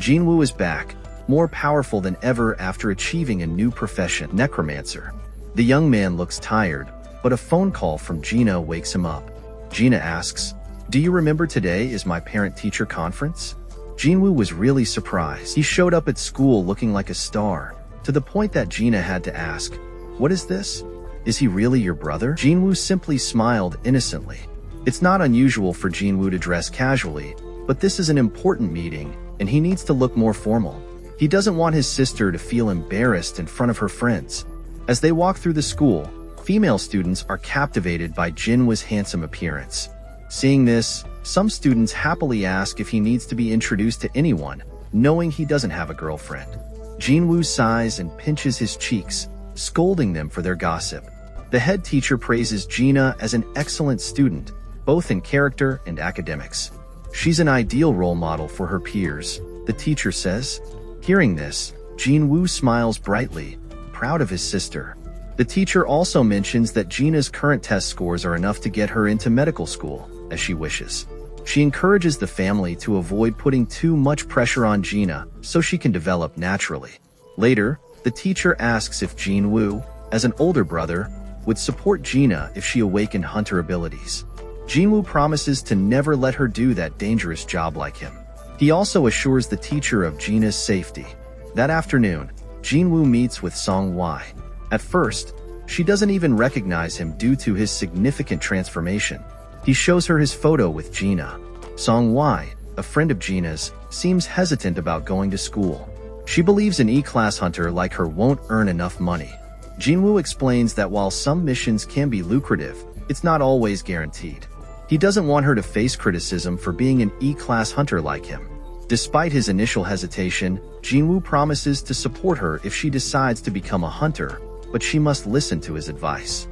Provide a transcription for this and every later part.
Jinwoo is back, more powerful than ever after achieving a new profession, necromancer. The young man looks tired, but a phone call from Gina wakes him up. Gina asks, "Do you remember today is my parent-teacher conference?" Jinwoo was really surprised. He showed up at school looking like a star, to the point that Gina had to ask, "What is this? Is he really your brother?" Jinwoo simply smiled innocently. It's not unusual for Jinwoo to dress casually, but this is an important meeting, and he needs to look more formal. He doesn't want his sister to feel embarrassed in front of her friends. As they walk through the school, female students are captivated by Jinwoo's handsome appearance. Seeing this, some students happily ask if he needs to be introduced to anyone, knowing he doesn't have a girlfriend. Jinwoo sighs and pinches his cheeks, scolding them for their gossip. The head teacher praises Gina as an excellent student, both in character and academics. She's an ideal role model for her peers, the teacher says. Hearing this, Jinwoo smiles brightly, proud of his sister. The teacher also mentions that Gina's current test scores are enough to get her into medical school, as she wishes. She encourages the family to avoid putting too much pressure on Gina so she can develop naturally. Later, the teacher asks if Jinwoo, as an older brother, would support Gina if she awakened hunter abilities. Jinwoo promises to never let her do that dangerous job like him. He also assures the teacher of Gina's safety. That afternoon, Jinwoo meets with Song-Wai. At first, she doesn't even recognize him due to his significant transformation. He shows her his photo with Gina. Song-Wai, a friend of Gina's, seems hesitant about going to school. She believes an E-class hunter like her won't earn enough money. Jinwoo explains that while some missions can be lucrative, it's not always guaranteed. He doesn't want her to face criticism for being an E-class hunter like him. Despite his initial hesitation, Jinwoo promises to support her if she decides to become a hunter, but she must listen to his advice.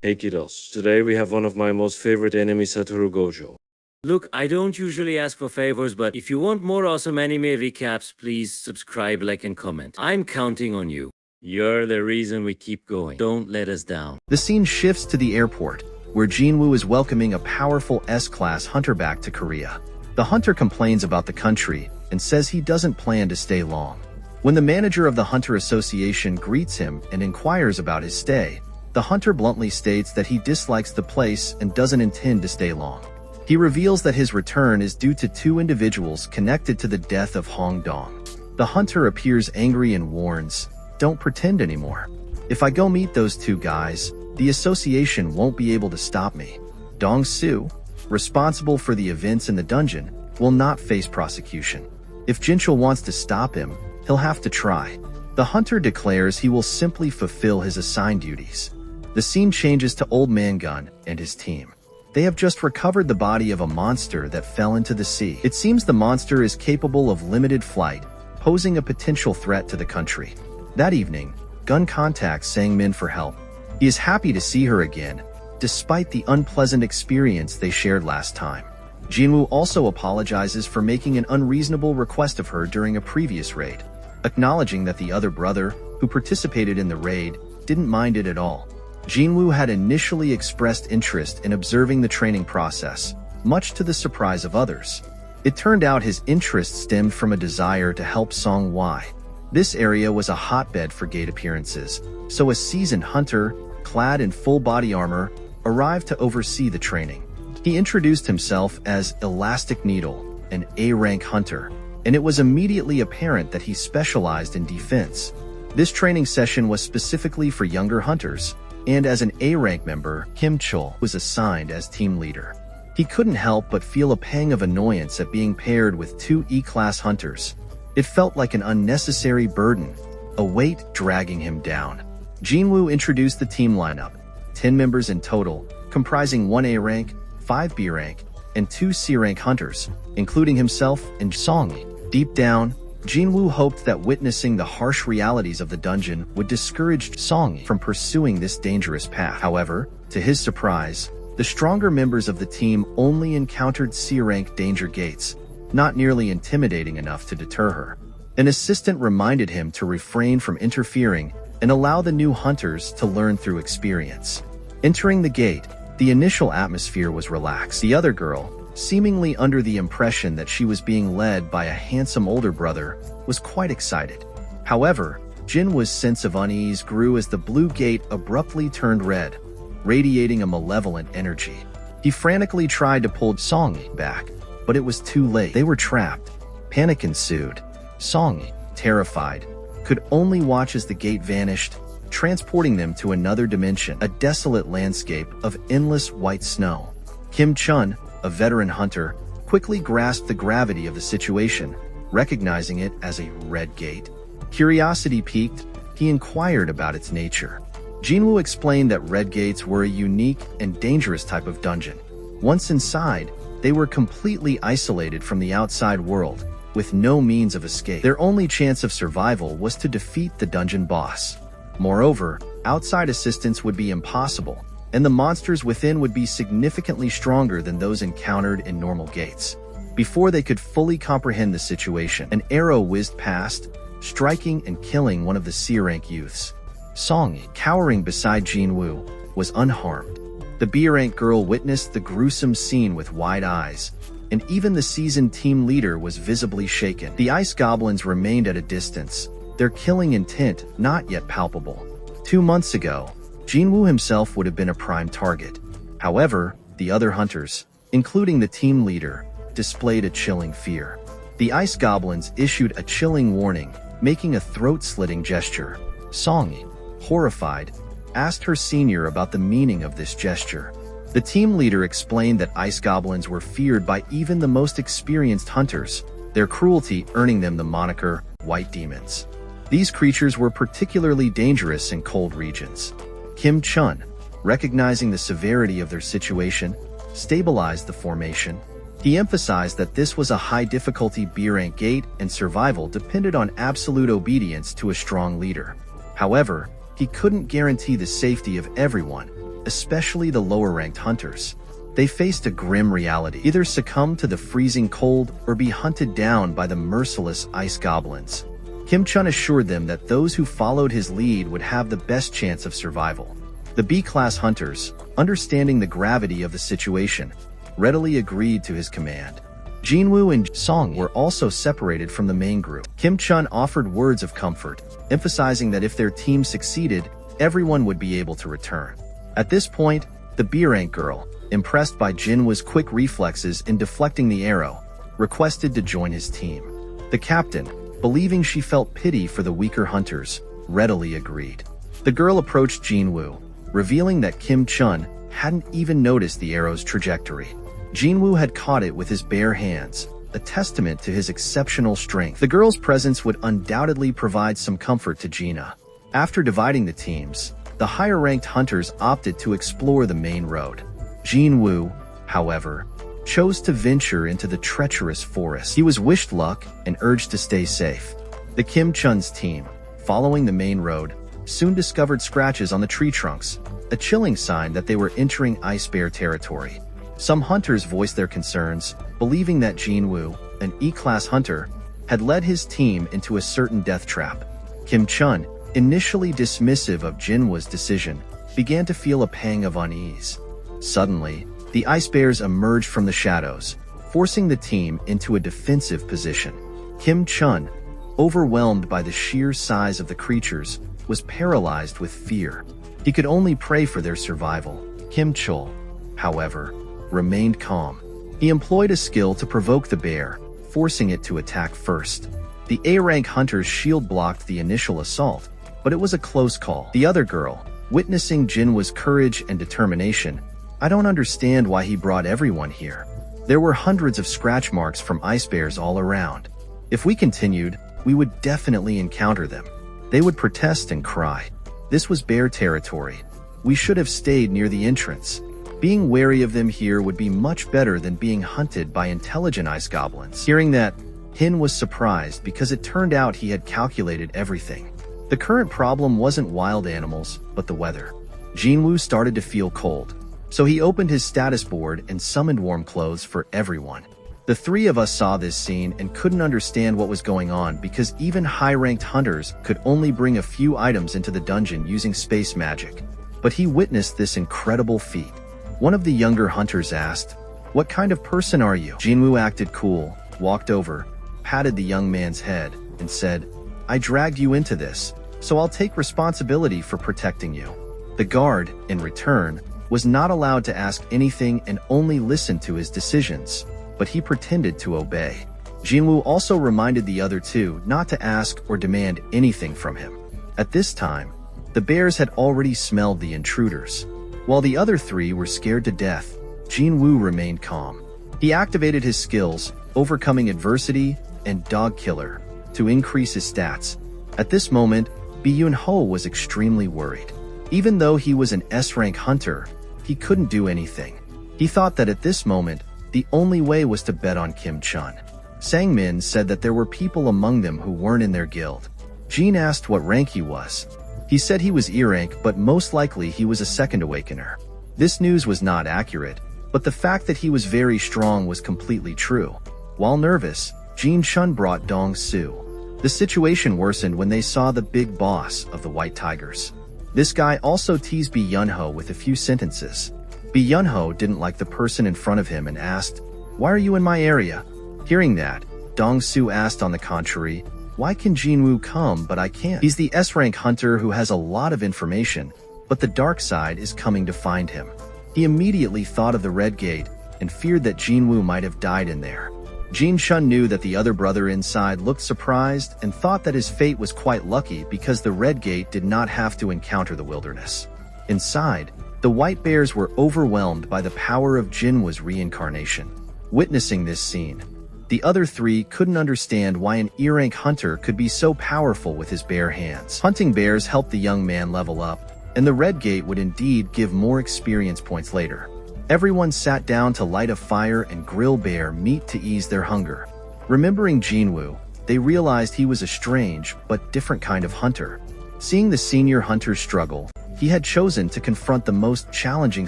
Hey kiddos, today we have one of my most favorite anime, Satoru Gojo. Look, I don't usually ask for favors, but if you want more awesome anime recaps, please subscribe, like, and comment. I'm counting on you. You're the reason we keep going. Don't let us down. The scene shifts to the airport, where Jinwoo is welcoming a powerful S-class hunter back to Korea. The hunter complains about the country and says he doesn't plan to stay long. When the manager of the Hunter Association greets him and inquires about his stay, the hunter bluntly states that he dislikes the place and doesn't intend to stay long. He reveals that his return is due to two individuals connected to the death of Hong Dong. The hunter appears angry and warns, "Don't pretend anymore. If I go meet those two guys, the association won't be able to stop me." Dong Su, responsible for the events in the dungeon, will not face prosecution. If Jinchul wants to stop him, he'll have to try. The hunter declares he will simply fulfill his assigned duties. The scene changes to Old Man Gun and his team. They have just recovered the body of a monster that fell into the sea. It seems the monster is capable of limited flight, posing a potential threat to the country. That evening, Gun contacts Sang-min for help. He is happy to see her again, despite the unpleasant experience they shared last time. Jinwoo also apologizes for making an unreasonable request of her during a previous raid, acknowledging that the other brother, who participated in the raid, didn't mind it at all. Jinwoo had initially expressed interest in observing the training process, much to the surprise of others. It turned out his interest stemmed from a desire to help Song-Wai. This area was a hotbed for gate appearances, so a seasoned hunter, clad in full body armor, arrived to oversee the training. He introduced himself as Elastic Needle, an A-rank hunter, and it was immediately apparent that he specialized in defense. This training session was specifically for younger hunters, and as an A-rank member, Kim Chul was assigned as team leader. He couldn't help but feel a pang of annoyance at being paired with two E-class hunters. It felt like an unnecessary burden, a weight dragging him down. Jinwoo introduced the team lineup, 10 members in total, comprising 1 A-rank, 5 B-rank, and 2 C-rank hunters, including himself and Song. Deep down, Jinwoo hoped that witnessing the harsh realities of the dungeon would discourage Song from pursuing this dangerous path. However, to his surprise, the stronger members of the team only encountered C-rank danger gates, not nearly intimidating enough to deter her. An assistant reminded him to refrain from interfering and allow the new hunters to learn through experience. Entering the gate, the initial atmosphere was relaxed. The other girl, seemingly under the impression that she was being led by a handsome older brother, was quite excited. However, Jinwoo's sense of unease grew as the blue gate abruptly turned red, radiating a malevolent energy. He frantically tried to pull Song back, but it was too late. They were trapped. Panic ensued. Song, terrified, could only watch as the gate vanished, transporting them to another dimension, a desolate landscape of endless white snow. Kim Chun, a veteran hunter, quickly grasped the gravity of the situation, recognizing it as a red gate. Curiosity piqued, he inquired about its nature. Jinwoo explained that red gates were a unique and dangerous type of dungeon. Once inside, they were completely isolated from the outside world, with no means of escape. Their only chance of survival was to defeat the dungeon boss. Moreover, outside assistance would be impossible, and the monsters within would be significantly stronger than those encountered in normal gates. Before they could fully comprehend the situation, an arrow whizzed past, striking and killing one of the C-rank youths. Song, cowering beside Jinwoo, was unharmed. The B-rank girl witnessed the gruesome scene with wide eyes, and even the seasoned team leader was visibly shaken. The ice goblins remained at a distance, their killing intent not yet palpable. 2 months ago, Jinwoo himself would have been a prime target. However, the other hunters, including the team leader, displayed a chilling fear. The ice goblins issued a chilling warning, making a throat-slitting gesture. Song, horrified, asked her senior about the meaning of this gesture. The team leader explained that ice goblins were feared by even the most experienced hunters, their cruelty earning them the moniker White Demons. These creatures were particularly dangerous in cold regions. Kim Chun, recognizing the severity of their situation, stabilized the formation. He emphasized that this was a high-difficulty B-rank gate and survival depended on absolute obedience to a strong leader. However, he couldn't guarantee the safety of everyone, especially the lower-ranked hunters. They faced a grim reality: either succumb to the freezing cold or be hunted down by the merciless ice goblins. Kim Chun assured them that those who followed his lead would have the best chance of survival. The B-class hunters, understanding the gravity of the situation, readily agreed to his command. Jinwoo and Song were also separated from the main group. Kim Chun offered words of comfort, emphasizing that if their team succeeded, everyone would be able to return. At this point, the B-rank girl, impressed by Jinwoo's quick reflexes in deflecting the arrow, requested to join his team. The captain, believing she felt pity for the weaker hunters, readily agreed. The girl approached Jinwoo, revealing that Kim Chun hadn't even noticed the arrow's trajectory. Jinwoo had caught it with his bare hands, a testament to his exceptional strength. The girl's presence would undoubtedly provide some comfort to Gina. After dividing the teams, the higher-ranked hunters opted to explore the main road. Jinwoo, however, chose to venture into the treacherous forest. He was wished luck and urged to stay safe. The Kim Chun's team, following the main road, soon discovered scratches on the tree trunks, a chilling sign that they were entering ice bear territory. Some hunters voiced their concerns, believing that Jinwoo, an E-class hunter, had led his team into a certain death trap. Kim Chun, initially dismissive of Jinwoo's decision, began to feel a pang of unease. Suddenly, the ice bears emerged from the shadows, forcing the team into a defensive position. Kim Chun, overwhelmed by the sheer size of the creatures, was paralyzed with fear. He could only pray for their survival. Kim Chul, however, remained calm. He employed a skill to provoke the bear, forcing it to attack first. The A-rank hunters shield blocked the initial assault, but it was a close call. The other girl, witnessing Jinwoo's courage and determination, "I don't understand why he brought everyone here. There were hundreds of scratch marks from ice bears all around. If we continued, we would definitely encounter them. They would protest and cry. This was bear territory. We should have stayed near the entrance. Being wary of them here would be much better than being hunted by intelligent ice goblins." Hearing that, Hin was surprised because it turned out he had calculated everything. The current problem wasn't wild animals, but the weather. Jinwoo started to feel cold, so he opened his status board and summoned warm clothes for everyone. The three of us saw this scene and couldn't understand what was going on because even high-ranked hunters could only bring a few items into the dungeon using space magic. But he witnessed this incredible feat. One of the younger hunters asked, What kind of person are you? Jinwoo acted cool, walked over, patted the young man's head, and said, I dragged you into this, so I'll take responsibility for protecting you. The guard, in return, was not allowed to ask anything and only listened to his decisions, but he pretended to obey. Jinwoo also reminded the other two not to ask or demand anything from him. At this time, the bears had already smelled the intruders. While the other three were scared to death, Jinwoo remained calm. He activated his skills, overcoming adversity and dog killer, to increase his stats. At this moment, Byun-ho was extremely worried. Even though he was an S-rank hunter, he couldn't do anything. He thought that at this moment, the only way was to bet on Kim Chun. Sang-min said that there were people among them who weren't in their guild. Jin asked what rank he was. He said he was E-rank, but most likely he was a second awakener. This news was not accurate, but the fact that he was very strong was completely true. While nervous, Jin Chun brought Dong Su. The situation worsened when they saw the big boss of the White Tigers. This guy also teased Byun-ho with a few sentences. Byun-ho didn't like the person in front of him and asked, Why are you in my area? Hearing that, Dong Su asked on the contrary, Why can Jinwoo come but I can't? He's the S-rank hunter who has a lot of information, but the dark side is coming to find him. He immediately thought of the Red Gate and feared that Jinwoo might have died in there. Jin Chun knew that the other brother inside looked surprised and thought that his fate was quite lucky because the Red Gate did not have to encounter the wilderness. Inside, the white bears were overwhelmed by the power of Jinwoo's reincarnation. Witnessing this scene, the other three couldn't understand why an E-rank hunter could be so powerful with his bare hands. Hunting bears helped the young man level up, and the Red Gate would indeed give more experience points later. Everyone sat down to light a fire and grill bear meat to ease their hunger. Remembering Jinwoo, they realized he was a strange but different kind of hunter. Seeing the senior hunter struggle, he had chosen to confront the most challenging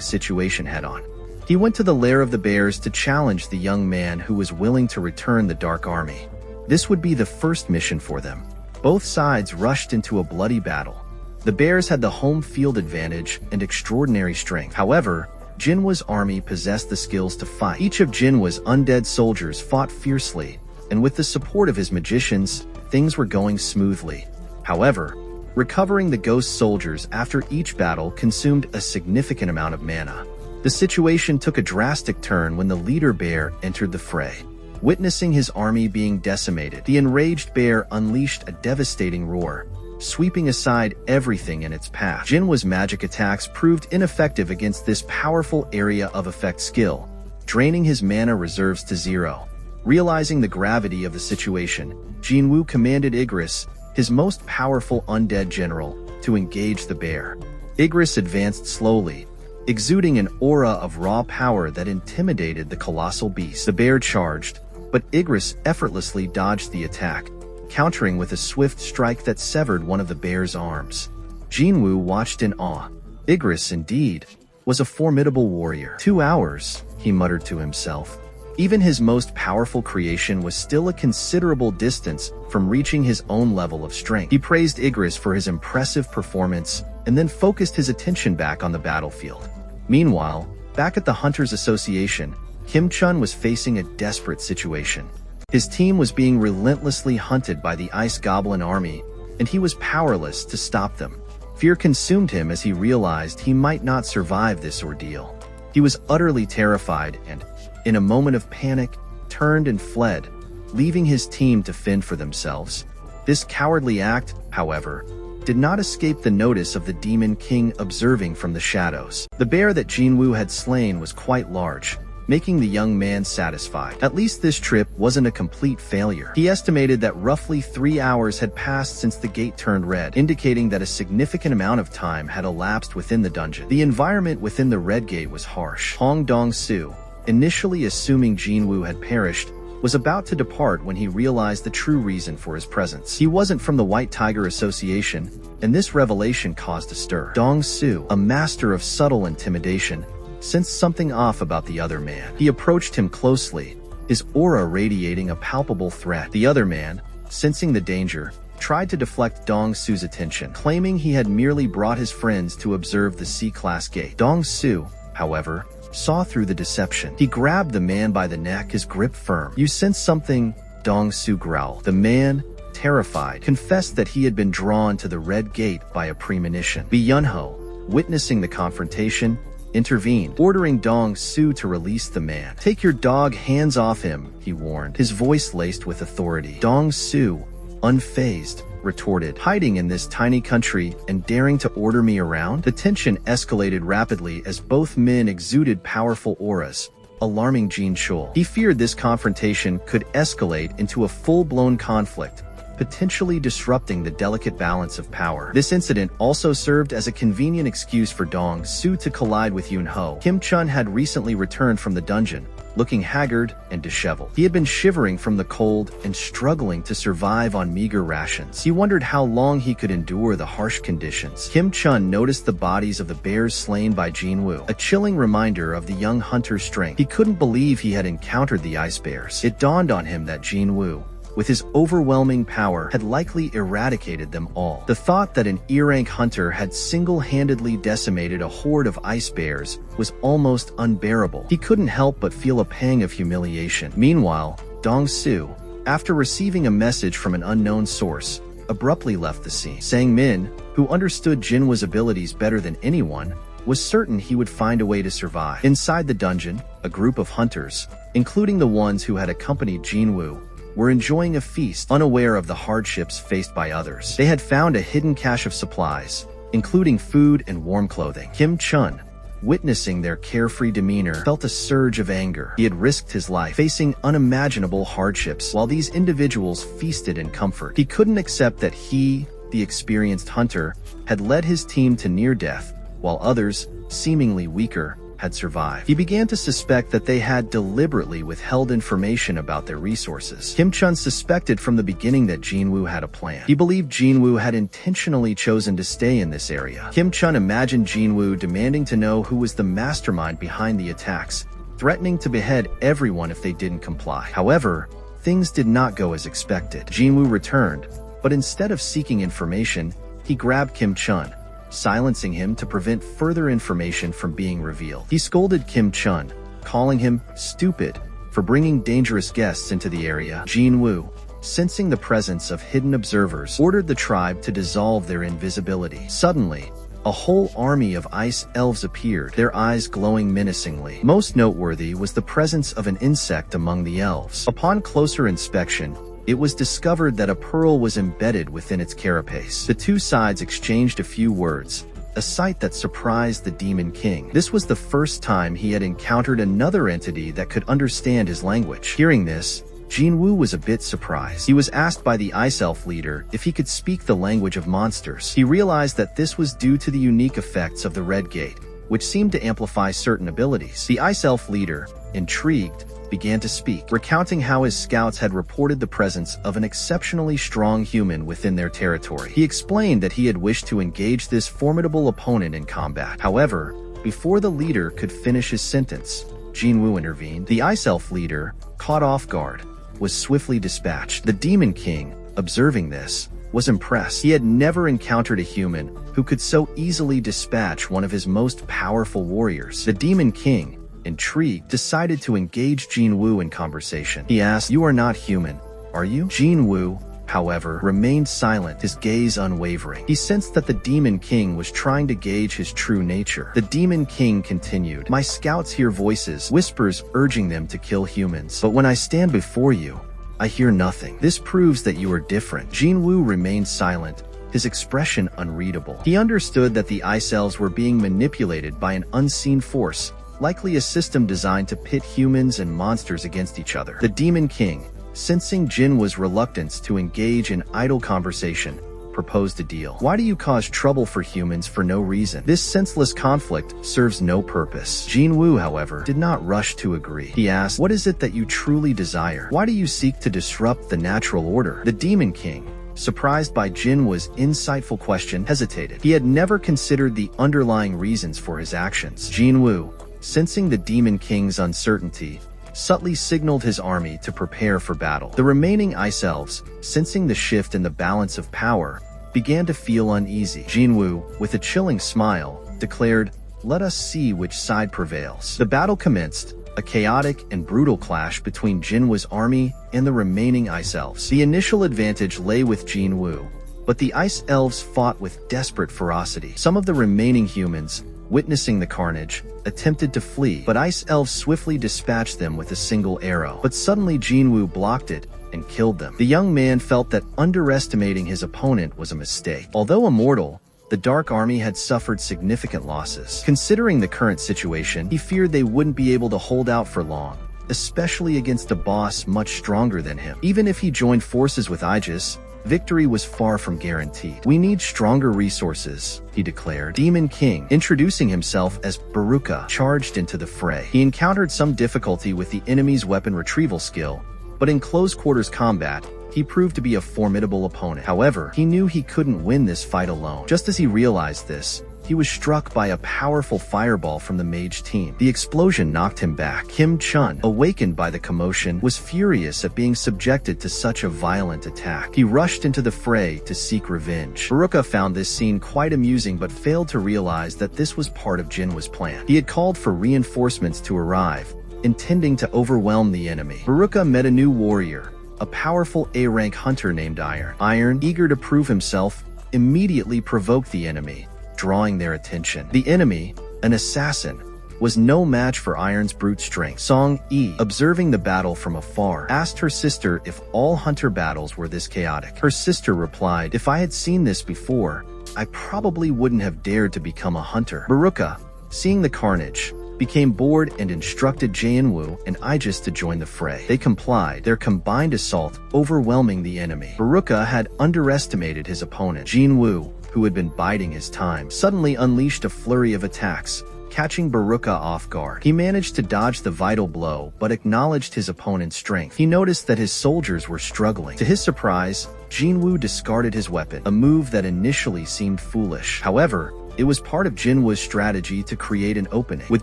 situation head-on. He went to the lair of the bears to challenge the young man who was willing to return the Dark Army. This would be the first mission for them. Both sides rushed into a bloody battle. The bears had the home field advantage and extraordinary strength. However, Jinwoo's army possessed the skills to fight. Each of Jinwoo's undead soldiers fought fiercely, and with the support of his magicians, things were going smoothly. However, recovering the ghost soldiers after each battle consumed a significant amount of mana. The situation took a drastic turn when the leader bear entered the fray. Witnessing his army being decimated, the enraged bear unleashed a devastating roar, sweeping aside everything in its path. Jinwoo's magic attacks proved ineffective against this powerful area of effect skill, draining his mana reserves to 0. Realizing the gravity of the situation, Jinwoo commanded Igris, his most powerful undead general, to engage the bear. Igris advanced slowly, exuding an aura of raw power that intimidated the colossal beast. The bear charged, but Igris effortlessly dodged the attack, countering with a swift strike that severed one of the bear's arms. Jinwoo watched in awe. Igris, indeed, was a formidable warrior. 2 hours, he muttered to himself. Even his most powerful creation was still a considerable distance from reaching his own level of strength. He praised Igris for his impressive performance and then focused his attention back on the battlefield. Meanwhile, back at the Hunters Association, Kim Chun was facing a desperate situation. His team was being relentlessly hunted by the Ice Goblin army, and he was powerless to stop them. Fear consumed him as he realized he might not survive this ordeal. He was utterly terrified and, in a moment of panic, turned and fled, leaving his team to fend for themselves. This cowardly act, however, did not escape the notice of the Demon King observing from the shadows. The bear that Jinwoo had slain was quite large, making the young man satisfied. At least this trip wasn't a complete failure. He estimated that roughly 3 hours had passed since the gate turned red, indicating that a significant amount of time had elapsed within the dungeon. The environment within the Red Gate was harsh. Hong Dong-su, initially assuming Jinwoo had perished, was about to depart when he realized the true reason for his presence. He wasn't from the White Tiger Association, and this revelation caused a stir. Dong-su, a master of subtle intimidation, sensed something off about the other man. He approached him closely, his aura radiating a palpable threat. The other man, sensing the danger, tried to deflect Dong-su's attention, claiming he had merely brought his friends to observe the C-class gate. Dong-su, however, saw through the deception. He grabbed the man by the neck, his grip firm. "You sense something?" Dong Su growled. The man, terrified, confessed that he had been drawn to the Red Gate by a premonition. Yunho, witnessing the confrontation, intervened, ordering Dong Su to release the man. "Take your dog hands off him," he warned, his voice laced with authority. Dong Su, unfazed, retorted, "Hiding in this tiny country and daring to order me around?" The tension escalated rapidly as both men exuded powerful auras, alarming Jin Chul. He feared this confrontation could escalate into a full-blown conflict, potentially disrupting the delicate balance of power. This incident also served as a convenient excuse for Dong Su to collide with Yunho. Kim Chun had recently returned from the dungeon, looking haggard and disheveled. He had been shivering from the cold and struggling to survive on meager rations. He wondered how long he could endure the harsh conditions. Kim Chun noticed the bodies of the bears slain by Jinwoo, a chilling reminder of the young hunter's strength. He couldn't believe he had encountered the ice bears. It dawned on him that Jinwoo, with his overwhelming power, had likely eradicated them all. The thought that an E-rank hunter had single-handedly decimated a horde of ice bears was almost unbearable. He couldn't help but feel a pang of humiliation. Meanwhile, Dong Su, after receiving a message from an unknown source, abruptly left the scene. Sang Min, who understood Jinwoo's abilities better than anyone, was certain he would find a way to survive. Inside the dungeon, a group of hunters, including the ones who had accompanied Jinwoo, were enjoying a feast, unaware of the hardships faced by others. They had found a hidden cache of supplies, including food and warm clothing. Kim Chun, witnessing their carefree demeanor, felt a surge of anger. He had risked his life, facing unimaginable hardships, while these individuals feasted in comfort. He couldn't accept that he, the experienced hunter, had led his team to near death, while others, seemingly weaker, had survived. He began to suspect that they had deliberately withheld information about their resources. Kim Chun suspected from the beginning that Jinwoo had a plan. He believed Jinwoo had intentionally chosen to stay in this area. Kim Chun imagined Jinwoo demanding to know who was the mastermind behind the attacks, threatening to behead everyone if they didn't comply. However, things did not go as expected. Jinwoo returned, but instead of seeking information, he grabbed Kim Chun, silencing him to prevent further information from being revealed. He scolded Kim Chun, calling him stupid for bringing dangerous guests into the area. Jinwoo, sensing the presence of hidden observers, ordered the tribe to dissolve their invisibility. Suddenly, a whole army of ice elves appeared, their eyes glowing menacingly. Most noteworthy was the presence of an insect among the elves. Upon closer inspection, it was discovered that a pearl was embedded within its carapace. The two sides exchanged a few words, a sight that surprised the Demon King. This was the first time he had encountered another entity that could understand his language. Hearing this, Jinwoo was a bit surprised. He was asked by the Ice Elf leader if he could speak the language of monsters. He realized that this was due to the unique effects of the Red Gate, which seemed to amplify certain abilities. The Ice Elf leader, intrigued, began to speak, recounting how his scouts had reported the presence of an exceptionally strong human within their territory. He explained that he had wished to engage this formidable opponent in combat. However, before the leader could finish his sentence, Jinwoo intervened. The Ice Elf leader, caught off guard, was swiftly dispatched. The Demon King, observing this, was impressed. He had never encountered a human who could so easily dispatch one of his most powerful warriors. The Demon King, intrigued, decided to engage Jinwoo in conversation. He asked, "You are not human, are you?" Jinwoo, however, remained silent, his gaze unwavering. He sensed that the Demon King was trying to gauge his true nature. The Demon King continued, "My scouts hear voices, whispers urging them to kill humans. But when I stand before you, I hear nothing. This proves that you are different." Jinwoo remained silent, his expression unreadable. He understood that the Ice Elves were being manipulated by an unseen force, likely a system designed to pit humans and monsters against each other. The Demon King, sensing Jinwoo's reluctance to engage in idle conversation, proposed a deal. "Why do you cause trouble for humans for no reason? This senseless conflict serves no purpose." Jinwoo, however, did not rush to agree. He asked, "What is it that you truly desire? Why do you seek to disrupt the natural order?" The Demon King, surprised by Jinwoo's insightful question, hesitated. He had never considered the underlying reasons for his actions. Jinwoo, sensing the Demon King's uncertainty, subtly signaled his army to prepare for battle. The remaining Ice Elves, sensing the shift in the balance of power, began to feel uneasy. Jinwoo, with a chilling smile, declared, Let us see which side prevails. The battle commenced, a chaotic and brutal clash between Jinwoo's army and the remaining Ice Elves. The initial advantage lay with Jinwoo, but the Ice Elves fought with desperate ferocity. Some of the remaining humans, witnessing the carnage, attempted to flee, but Ice Elves swiftly dispatched them with a single arrow. But suddenly Jinwoo blocked it and killed them. The young man felt that underestimating his opponent was a mistake. Although immortal, the Dark Army had suffered significant losses. Considering the current situation, he feared they wouldn't be able to hold out for long, especially against a boss much stronger than him. Even if he joined forces with Aegis, victory was far from guaranteed. "We need stronger resources," he declared. Demon King, introducing himself as Baruka, charged into the fray. He encountered some difficulty with the enemy's weapon retrieval skill, but in close-quarters combat, he proved to be a formidable opponent. However, he knew he couldn't win this fight alone. Just as he realized this, he was struck by a powerful fireball from the mage team. The explosion knocked him back. Kim Chun, awakened by the commotion, was furious at being subjected to such a violent attack. He rushed into the fray to seek revenge. Baruka found this scene quite amusing but failed to realize that this was part of Jinwoo's plan. He had called for reinforcements to arrive, intending to overwhelm the enemy. Baruka met a new warrior, a powerful A-rank hunter named Iron. Iron, eager to prove himself, immediately provoked the enemy, drawing their attention. The enemy, an assassin, was no match for Iron's brute strength. Song Yi, observing the battle from afar, asked her sister if all hunter battles were this chaotic. Her sister replied, "If I had seen this before, I probably wouldn't have dared to become a hunter." Baruka, seeing the carnage, became bored and instructed Jinwoo and Aegis to join the fray. They complied, their combined assault overwhelming the enemy. Baruka had underestimated his opponent. Jinwoo, who had been biding his time, suddenly unleashed a flurry of attacks, catching Baruka off guard. He managed to dodge the vital blow, but acknowledged his opponent's strength. He noticed that his soldiers were struggling. To his surprise, Jinwoo discarded his weapon, a move that initially seemed foolish. However, it was part of Jinwoo's strategy to create an opening. With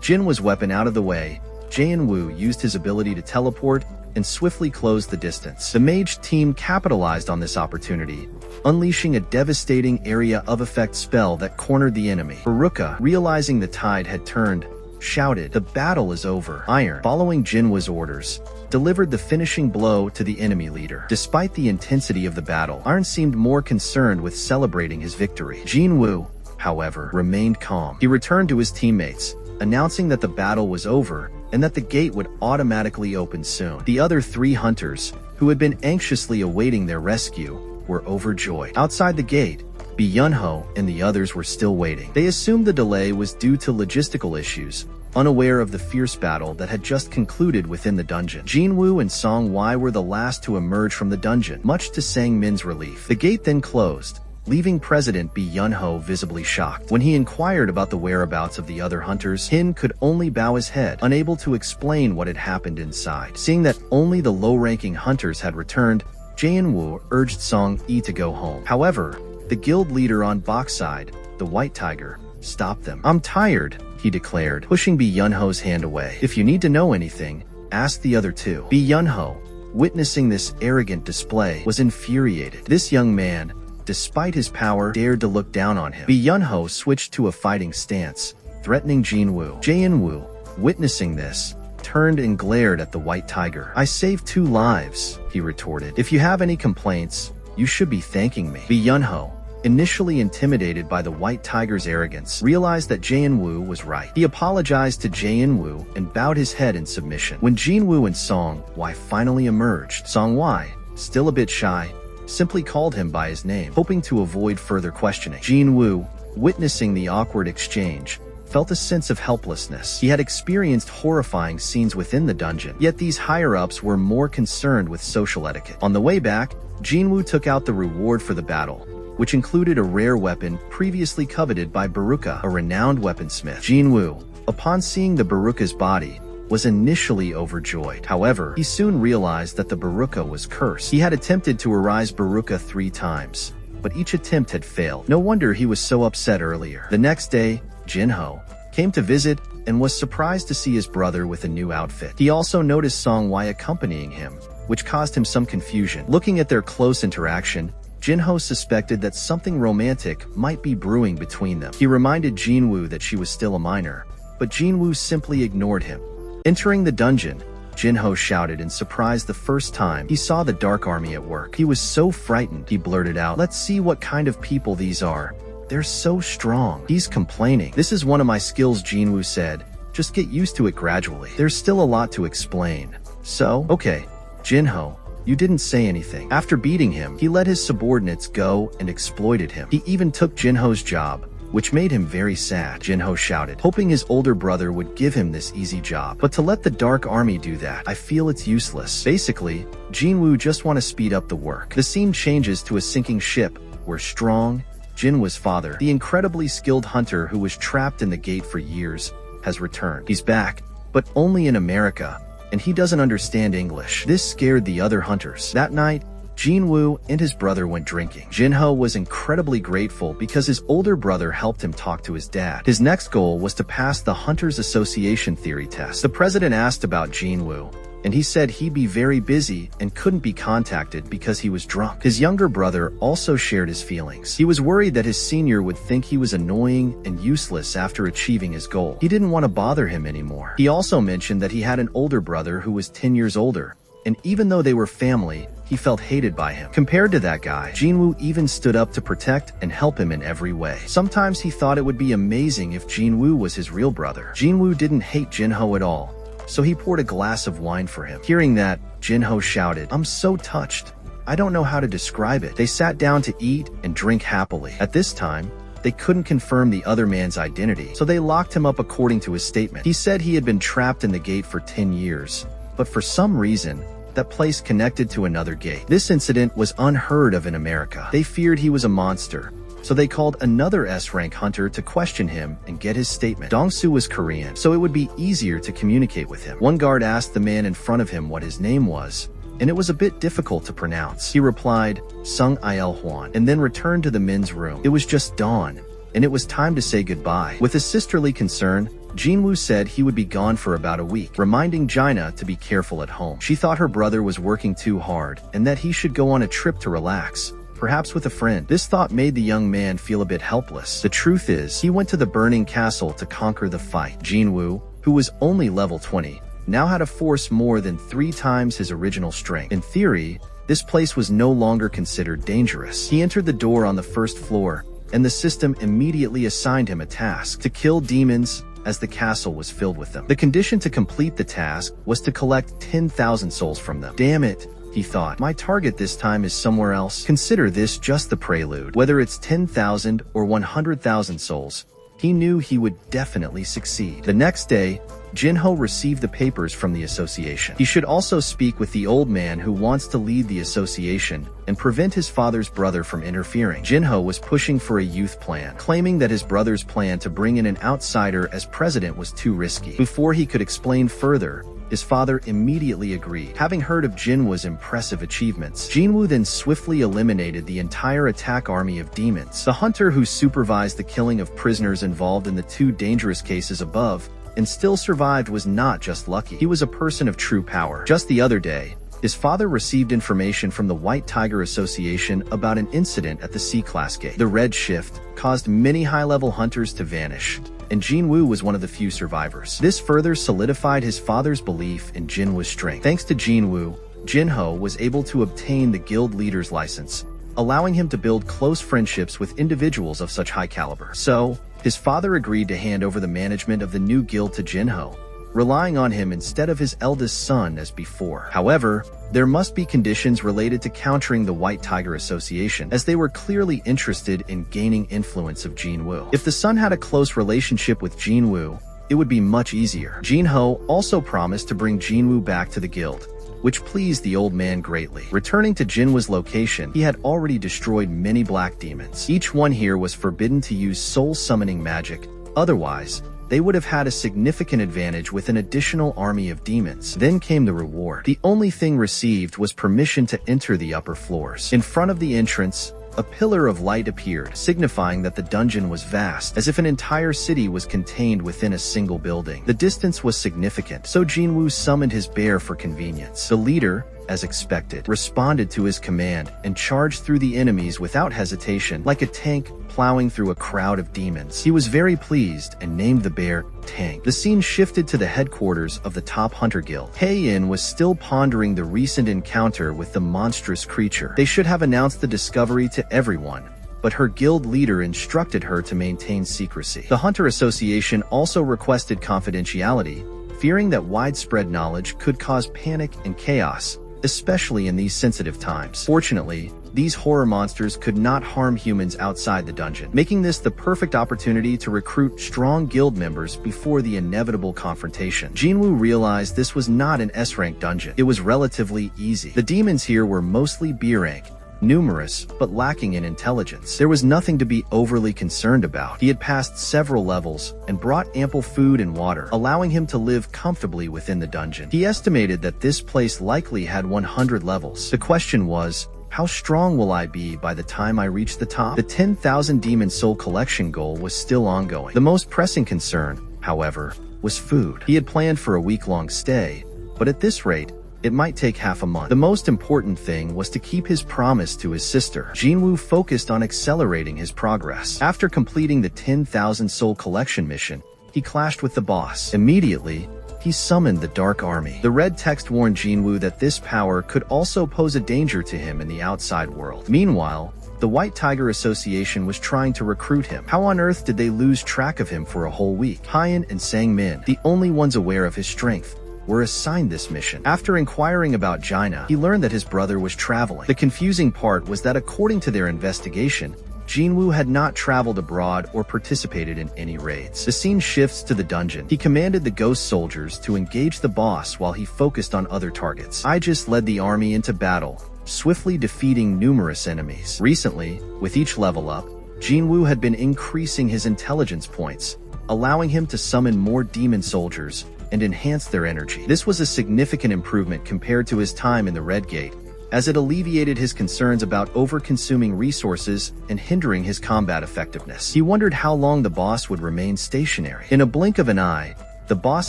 Jinwoo's weapon out of the way, Jinwoo used his ability to teleport and swiftly closed the distance. The mage team capitalized on this opportunity, unleashing a devastating area of effect spell that cornered the enemy. Baruka, realizing the tide had turned, shouted, "The battle is over." Iron, following Jinwoo's orders, delivered the finishing blow to the enemy leader. Despite the intensity of the battle, Iron seemed more concerned with celebrating his victory. Jinwoo, however, remained calm. He returned to his teammates, announcing that the battle was over and that the gate would automatically open soon. The other three hunters, who had been anxiously awaiting their rescue, were overjoyed. Outside the gate, Byunho and the others were still waiting. They assumed the delay was due to logistical issues, unaware of the fierce battle that had just concluded within the dungeon. Jinwoo and Song Wai were the last to emerge from the dungeon, much to Sang Min's relief. The gate then closed, leaving President Byunho visibly shocked. When he inquired about the whereabouts of the other hunters, Hin could only bow his head, unable to explain what had happened inside. Seeing that only the low-ranking hunters had returned, Jinwoo urged Song Yi to go home. However, the guild leader on Bok's side, the White Tiger, stopped them. "I'm tired," he declared, pushing Byunho's hand away. "If you need to know anything, ask the other two." Byunho, witnessing this arrogant display, was infuriated. This young man, despite his power, dared to look down on him. Byunho switched to a fighting stance, threatening Jinwoo. Jinwoo, witnessing this, turned and glared at the White Tiger. "I saved 2 lives, he retorted. "If you have any complaints, you should be thanking me." Byunho, initially intimidated by the White Tiger's arrogance, realized that Jinwoo was right. He apologized to Jinwoo and bowed his head in submission. When Jinwoo and Song Wai finally emerged, Song Wai, still a bit shy, simply called him by his name, hoping to avoid further questioning. Jinwoo, witnessing the awkward exchange, felt a sense of helplessness. He had experienced horrifying scenes within the dungeon, yet these higher-ups were more concerned with social etiquette. On the way back, Jinwoo took out the reward for the battle, which included a rare weapon previously coveted by Baruka, a renowned weaponsmith. Jinwoo, upon seeing the Baruka's body, was initially overjoyed. However, he soon realized that the Baruka was cursed. He had attempted to arise Baruka 3 times, but each attempt had failed. No wonder he was so upset earlier. The next day, Jinho came to visit and was surprised to see his brother with a new outfit. He also noticed Song Wai accompanying him, which caused him some confusion. Looking at their close interaction, Jinho suspected that something romantic might be brewing between them. He reminded Jinwoo that she was still a minor, but Jinwoo simply ignored him. Entering the dungeon, Jinho shouted in surprise the first time he saw the Dark Army at work. He was so frightened, he blurted out, "Let's see what kind of people these are. They're so strong." He's complaining. "This is one of my skills," Jinwoo said. "Just get used to it gradually. There's still a lot to explain." "So, okay, Jinho, you didn't say anything." After beating him, he let his subordinates go and exploited him. He even took Jinho's job, which made him very sad. Jinho shouted, hoping his older brother would give him this easy job. "But to let the Dark Army do that, I feel it's useless." Basically, Jinwoo just want to speed up the work. The scene changes to a sinking ship, where Strong, Jinwoo's father, the incredibly skilled hunter who was trapped in the gate for years, has returned. He's back, but only in America, and he doesn't understand English. This scared the other hunters. That night, Jinwoo and his brother went drinking. Jinho was incredibly grateful because his older brother helped him talk to his dad. His next goal was to pass the Hunters Association theory test. The president asked about Jinwoo, and he said he'd be very busy and couldn't be contacted because he was drunk. His younger brother also shared his feelings. He was worried that his senior would think he was annoying and useless after achieving his goal. He didn't want to bother him anymore. He also mentioned that he had an older brother who was 10 years older, and even though they were family, he felt hated by him. Compared to that guy, Jinwoo even stood up to protect and help him in every way. Sometimes he thought it would be amazing if Jinwoo was his real brother. Jinwoo didn't hate Jinho at all, so he poured a glass of wine for him. Hearing that, Jinho shouted, "I'm so touched. I don't know how to describe it." They sat down to eat and drink happily. At this time, they couldn't confirm the other man's identity, so they locked him up according to his statement. He said he had been trapped in the gate for 10 years, but for some reason, that place connected to another gate. This incident was unheard of in America. They feared he was a monster, so they called another S-rank hunter to question him and get his statement. Dong-soo was Korean, so it would be easier to communicate with him. One guard asked the man in front of him what his name was, and it was a bit difficult to pronounce. He replied, "Sung Il Hwan," and then returned to the men's room. It was just dawn, and it was time to say goodbye. With a sisterly concern, Jinwoo said he would be gone for about a week, reminding Jaina to be careful at home. She thought her brother was working too hard and that he should go on a trip to relax, perhaps with a friend. This thought made the young man feel a bit helpless. The truth is, he went to the burning castle to conquer the fight. Jinwoo, who was only level 20, now had a force more than 3 times his original strength. In theory, this place was no longer considered dangerous. He entered the door on the first floor, and the system immediately assigned him a task: to kill demons, as the castle was filled with them. The condition to complete the task was to collect 10,000 souls from them. Damn it, he thought. My target this time is somewhere else. Consider this just the prelude. Whether it's 10,000 or 100,000 souls, he knew he would definitely succeed. The next day, Jinho received the papers from the association. He should also speak with the old man who wants to lead the association and prevent his father's brother from interfering. Jinho was pushing for a youth plan, claiming that his brother's plan to bring in an outsider as president was too risky. Before he could explain further, his father immediately agreed. Having heard of Jinwoo's impressive achievements, Jinwoo then swiftly eliminated the entire attack army of demons. The hunter who supervised the killing of prisoners involved in the 2 dangerous cases above and still survived was not just lucky. He was a person of true power. Just the other day, his father received information from the White Tiger Association about an incident at the C-Class gate. The red shift caused many high-level hunters to vanish, and Jinwoo was one of the few survivors. This further solidified his father's belief in Jinwoo's strength. Thanks to Jinwoo, Jinho was able to obtain the guild leader's license, allowing him to build close friendships with individuals of such high caliber. So, his father agreed to hand over the management of the new guild to Jinho, relying on him instead of his eldest son as before. However, there must be conditions related to countering the White Tiger Association, as they were clearly interested in gaining influence of Jinwoo. If the son had a close relationship with Jinwoo, it would be much easier. Jinho also promised to bring Jinwoo back to the guild, which pleased the old man greatly. Returning to Jinwoo's location, he had already destroyed many black demons. Each one here was forbidden to use soul-summoning magic, otherwise, they would have had a significant advantage with an additional army of demons. Then came the reward. The only thing received was permission to enter the upper floors. In front of the entrance, A pillar of light appeared, signifying that the dungeon was vast, as if an entire city was contained within a single building. The distance was significant, so Jinwoo summoned his bear for convenience. The leader, as expected, responded to his command and charged through the enemies without hesitation, like a tank plowing through a crowd of demons. He was very pleased and named the bear Tank. The scene shifted to the headquarters of the top hunter guild. Hei-in was still pondering the recent encounter with the monstrous creature. They should have announced the discovery to everyone, but her guild leader instructed her to maintain secrecy. The Hunter Association also requested confidentiality, fearing that widespread knowledge could cause panic and chaos, especially in these sensitive times. Fortunately, these horror monsters could not harm humans outside the dungeon, making this the perfect opportunity to recruit strong guild members before the inevitable confrontation. Jinwoo realized this was not an S-rank dungeon. It was relatively easy. The demons here were mostly B-rank, numerous, but lacking in intelligence. There was nothing to be overly concerned about. He had passed several levels and brought ample food and water, allowing him to live comfortably within the dungeon. He estimated that this place likely had 100 levels. The question was, how strong will I be by the time I reach the top? The 10,000 Demon Soul collection goal was still ongoing. The most pressing concern, however, was food. He had planned for a week-long stay, but at this rate, it might take half a month. The most important thing was to keep his promise to his sister. Jinwoo focused on accelerating his progress. After completing the 10,000 Soul collection mission, he clashed with the boss. Immediately, he summoned the Dark Army. The red text warned Jinwoo that this power could also pose a danger to him in the outside world. Meanwhile, the White Tiger Association was trying to recruit him. How on earth did they lose track of him for a whole week? Hyen and Sang-min, the only ones aware of his strength, were assigned this mission. After inquiring about Jaina, he learned that his brother was traveling. The confusing part was that according to their investigation, Jinwoo had not traveled abroad or participated in any raids. The scene shifts to the dungeon. He commanded the ghost soldiers to engage the boss while he focused on other targets. I just led the army into battle, swiftly defeating numerous enemies. Recently, with each level up, Jinwoo had been increasing his intelligence points, allowing him to summon more demon soldiers and enhance their energy. This was a significant improvement compared to his time in the Red Gate, as it alleviated his concerns about over-consuming resources and hindering his combat effectiveness. He wondered how long the boss would remain stationary. In a blink of an eye, the boss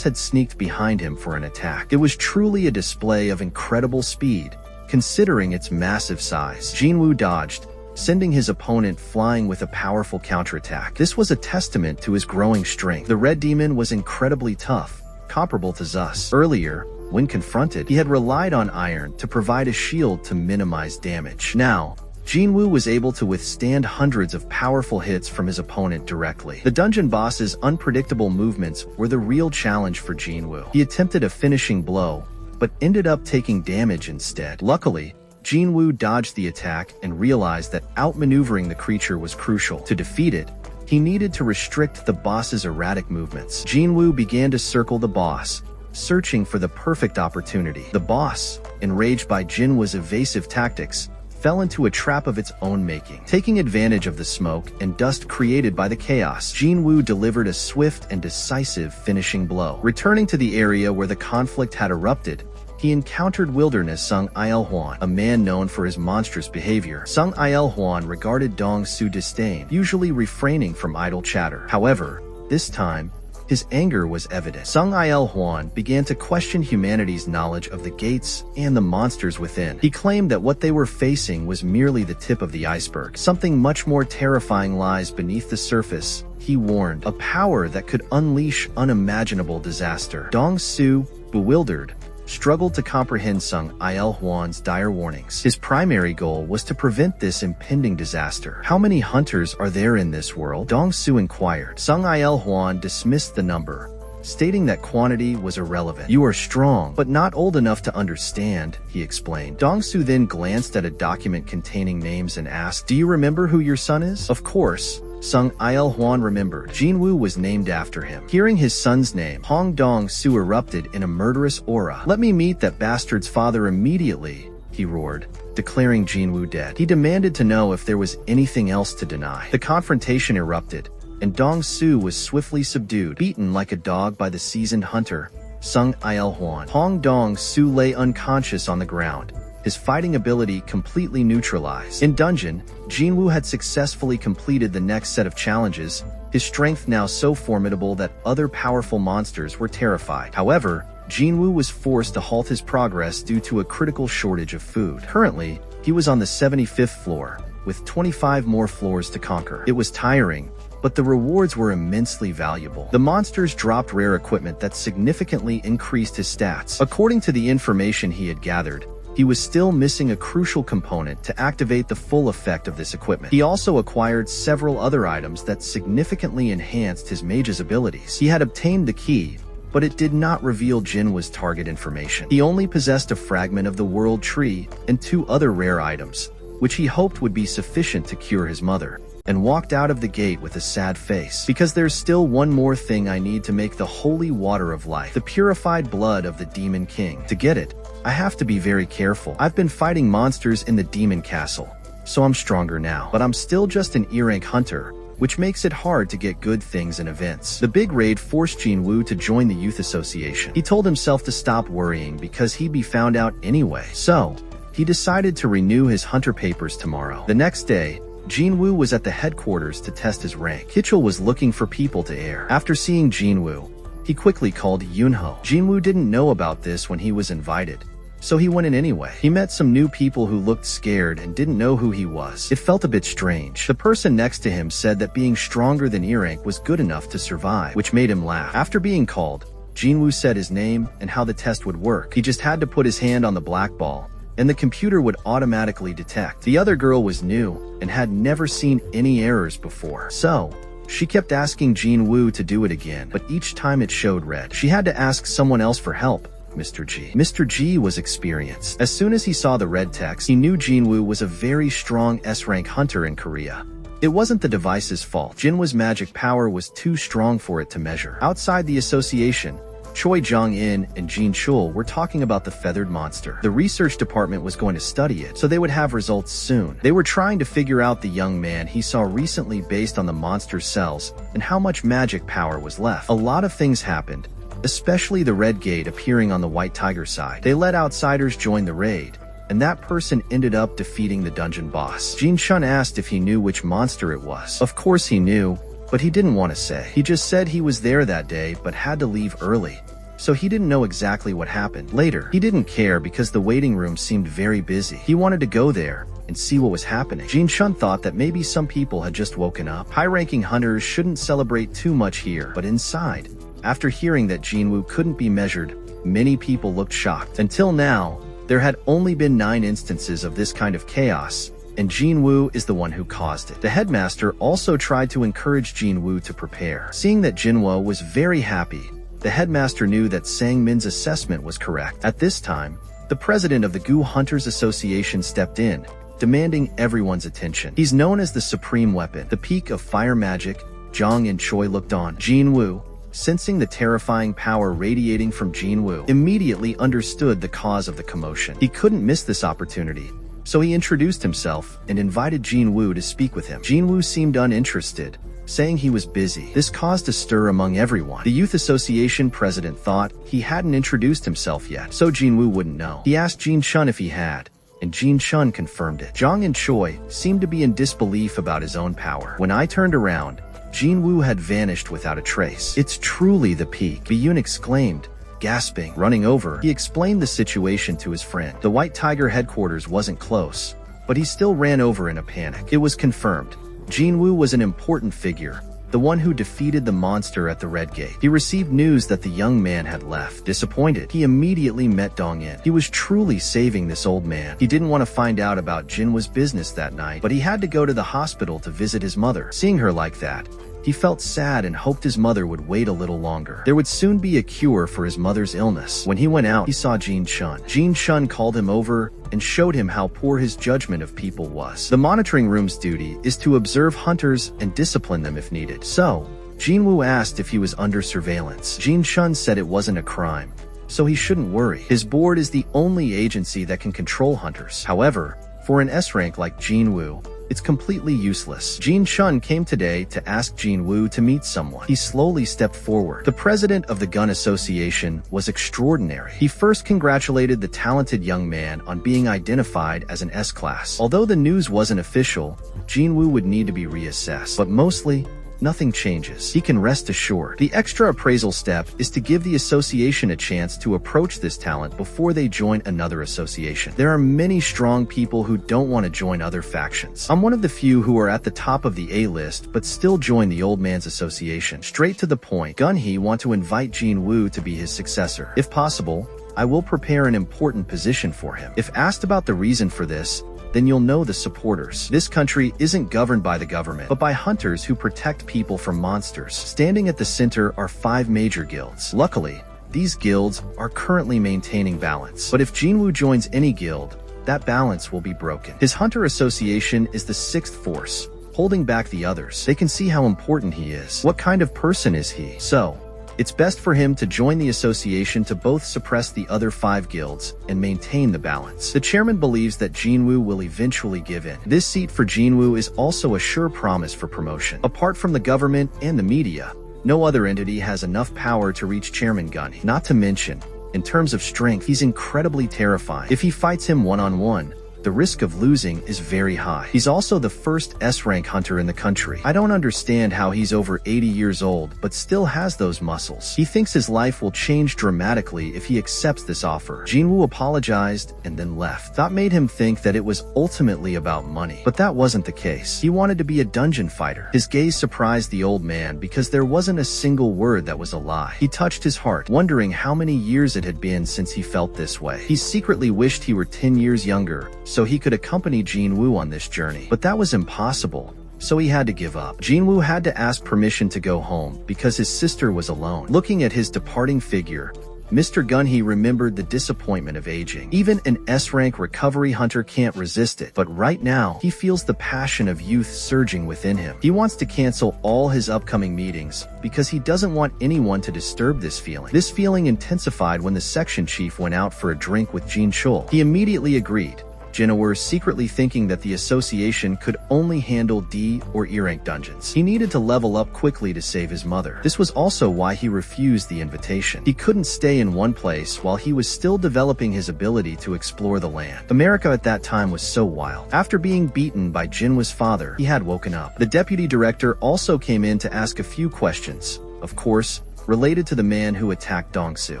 had sneaked behind him for an attack. It was truly a display of incredible speed, considering its massive size. Jinwoo dodged, sending his opponent flying with a powerful counterattack. This was a testament to his growing strength. The Red Demon was incredibly tough, comparable to Zeus. Earlier, when confronted, he had relied on iron to provide a shield to minimize damage. Now, Jinwoo was able to withstand hundreds of powerful hits from his opponent directly. The dungeon boss's unpredictable movements were the real challenge for Jinwoo. He attempted a finishing blow, but ended up taking damage instead. Luckily, Jinwoo dodged the attack and realized that outmaneuvering the creature was crucial. To defeat it, he needed to restrict the boss's erratic movements. Jinwoo began to circle the boss, searching for the perfect opportunity. The boss, enraged by Jinwoo's evasive tactics, fell into a trap of its own making. Taking advantage of the smoke and dust created by the chaos, Jinwoo delivered a swift and decisive finishing blow. Returning to the area where the conflict had erupted, he encountered Wilderness Sung Il Huan, a man known for his monstrous behavior. Sung Il Huan regarded Dong Su disdain, usually refraining from idle chatter. However, this time, his anger was evident. Sung Il Huan began to question humanity's knowledge of the gates and the monsters within. He claimed that what they were facing was merely the tip of the iceberg. Something much more terrifying lies beneath the surface, he warned. A power that could unleash unimaginable disaster. Dong Su, bewildered, struggled to comprehend Sung Il Huan's dire warnings. His primary goal was to prevent this impending disaster. How many hunters are there in this world? Dong Su inquired. Sung Il Huan dismissed the number, stating that quantity was irrelevant. You are strong, but not old enough to understand, he explained. Dong Su then glanced at a document containing names and asked, Do you remember who your son is? Of course. Sung Il Huan remembered. Jinwoo was named after him. Hearing his son's name, Hong Dong Su erupted in a murderous aura. Let me meet that bastard's father immediately, he roared, declaring Jinwoo dead. He demanded to know if there was anything else to deny. The confrontation erupted, and Dong Su was swiftly subdued, beaten like a dog by the seasoned hunter, Sung Il Huan. Hong Dong Su lay unconscious on the ground, his fighting ability completely neutralized. In Dungeon, Jinwoo had successfully completed the next set of challenges, his strength now so formidable that other powerful monsters were terrified. However, Jinwoo was forced to halt his progress due to a critical shortage of food. Currently, he was on the 75th floor, with 25 more floors to conquer. It was tiring, but the rewards were immensely valuable. The monsters dropped rare equipment that significantly increased his stats. According to the information he had gathered, he was still missing a crucial component to activate the full effect of this equipment. He also acquired several other items that significantly enhanced his mage's abilities. He had obtained the key, but it did not reveal Jinwoo's target information. He only possessed a fragment of the world tree and 2 other rare items, which he hoped would be sufficient to cure his mother, and walked out of the gate with a sad face. Because there's still one more thing I need to make the holy water of life, the purified blood of the Demon King. To get it, I have to be very careful. I've been fighting monsters in the Demon Castle, so I'm stronger now. But I'm still just an E-rank hunter, which makes it hard to get good things in events. The big raid forced Jinwoo to join the youth association. He told himself to stop worrying because he'd be found out anyway. So, he decided to renew his hunter papers tomorrow. The next day, Jinwoo was at the headquarters to test his rank. Kitchell was looking for people to air. After seeing Jinwoo, he quickly called Yunho. Jinwoo didn't know about this when he was invited, so he went in anyway. He met some new people who looked scared and didn't know who he was. It felt a bit strange. The person next to him said that being stronger than E-rank was good enough to survive, which made him laugh. After being called, Jinwoo said his name and how the test would work. He just had to put his hand on the black ball, and the computer would automatically detect. The other girl was new and had never seen any errors before, so she kept asking Jinwoo to do it again, but each time it showed red. She had to ask someone else for help. Mr. G. Mr. G was experienced. As soon as he saw the red text, he knew Jinwoo was a very strong S-rank hunter in Korea. It wasn't the device's fault. Jinwoo's magic power was too strong for it to measure. Outside the association, Choi Jong-in and Jin Chul were talking about the feathered monster. The research department was going to study it, so they would have results soon. They were trying to figure out the young man he saw recently based on the monster's cells and how much magic power was left. A lot of things happened, especially the red gate appearing on the white tiger side. They let outsiders join the raid, and that person ended up defeating the dungeon boss. Jin Chun asked if he knew which monster it was. Of course he knew, but he didn't want to say. He just said he was there that day but had to leave early, so he didn't know exactly what happened. Later, he didn't care because the waiting room seemed very busy. He wanted to go there and see what was happening. Jin Chun thought that maybe some people had just woken up. High-ranking hunters shouldn't celebrate too much here, but inside, after hearing that Jinwoo couldn't be measured, many people looked shocked. Until now, there had only been 9 instances of this kind of chaos, and Jinwoo is the one who caused it. The headmaster also tried to encourage Jinwoo to prepare. Seeing that Jinwoo was very happy, the headmaster knew that Sang-min's assessment was correct. At this time, the president of the Gu Hunters Association stepped in, demanding everyone's attention. He's known as the supreme weapon, the peak of fire magic. Jong and Choi looked on. Jinwoo, sensing the terrifying power radiating from Jinwoo, immediately understood the cause of the commotion. He couldn't miss this opportunity, so he introduced himself and invited Jinwoo to speak with him. Jinwoo seemed uninterested, saying he was busy. This caused a stir among everyone. The Youth Association president thought he hadn't introduced himself yet, so Jinwoo wouldn't know. He asked Jin Chun if he had, and Jin Chun confirmed it. Jong and Choi seemed to be in disbelief about his own power. When I turned around, Jinwoo had vanished without a trace. It's truly the peak, Biyun exclaimed, gasping. Running over, he explained the situation to his friend. The White Tiger headquarters wasn't close, but he still ran over in a panic. It was confirmed. Jinwoo was an important figure, the one who defeated the monster at the Red Gate. He received news that the young man had left. Disappointed, he immediately met Dong-in. He was truly saving this old man. He didn't want to find out about Jinwoo's business that night, but he had to go to the hospital to visit his mother. Seeing her like that, he felt sad and hoped his mother would wait a little longer. There would soon be a cure for his mother's illness. When he went out, he saw Jin Chun. Jin Chun called him over and showed him how poor his judgment of people was. The monitoring room's duty is to observe hunters and discipline them if needed. So, Jinwoo asked if he was under surveillance. Jin Chun said it wasn't a crime, so he shouldn't worry. His board is the only agency that can control hunters. However, for an S rank like Jinwoo, It's completely useless. Jin Chun came today to ask Jin Woo to meet someone. He slowly stepped forward. The president of the Gun Association was extraordinary. He first congratulated the talented young man on being identified as an S-class. Although the news wasn't official, Jin Woo would need to be reassessed. But mostly, nothing changes. He can rest assured. The extra appraisal step is to give the association a chance to approach this talent before they join another association. There are many strong people who don't want to join other factions. I'm one of the few who are at the top of the A list but still join the old man's association. Straight to the point, Gun-hee want to invite Jin Woo to be his successor. If possible, I will prepare an important position for him. If asked about the reason for this, then you'll know the supporters. This country isn't governed by the government, but by hunters who protect people from monsters. Standing at the center are 5 major guilds. Luckily, these guilds are currently maintaining balance. But if Jinwoo joins any guild, that balance will be broken. His hunter association is the 6th force, holding back the others. They can see how important he is. What kind of person is he? So, it's best for him to join the association to both suppress the other 5 guilds and maintain the balance. The chairman believes that Jinwoo will eventually give in. This seat for Jinwoo is also a sure promise for promotion. Apart from the government and the media, no other entity has enough power to reach Chairman Gun. Not to mention, in terms of strength, he's incredibly terrifying. If he fights him one-on-one, the risk of losing is very high. He's also the first S-rank hunter in the country. I don't understand how he's over 80 years old but still has those muscles. He thinks his life will change dramatically if he accepts this offer. Jinwoo apologized and then left. That made him think that it was ultimately about money. But that wasn't the case. He wanted to be a dungeon fighter. His gaze surprised the old man because there wasn't a single word that was a lie. He touched his heart, wondering how many years it had been since he felt this way. He secretly wished he were 10 years younger, so he could accompany Jinwoo on this journey. But that was impossible, so he had to give up. Jinwoo had to ask permission to go home because his sister was alone. Looking at his departing figure, Mr. Gun-hee remembered the disappointment of aging. Even an S-rank recovery hunter can't resist it, but right now, he feels the passion of youth surging within him. He wants to cancel all his upcoming meetings because he doesn't want anyone to disturb this feeling. This feeling intensified when the section chief went out for a drink with Jin Chul. He immediately agreed, Jinwoo secretly thinking that the association could only handle D or E-rank dungeons. He needed to level up quickly to save his mother. This was also why he refused the invitation. He couldn't stay in one place while he was still developing his ability to explore the land. America at that time was so wild. After being beaten by Jinwoo's father, he had woken up. The deputy director also came in to ask a few questions, of course, related to the man who attacked Dong-soo.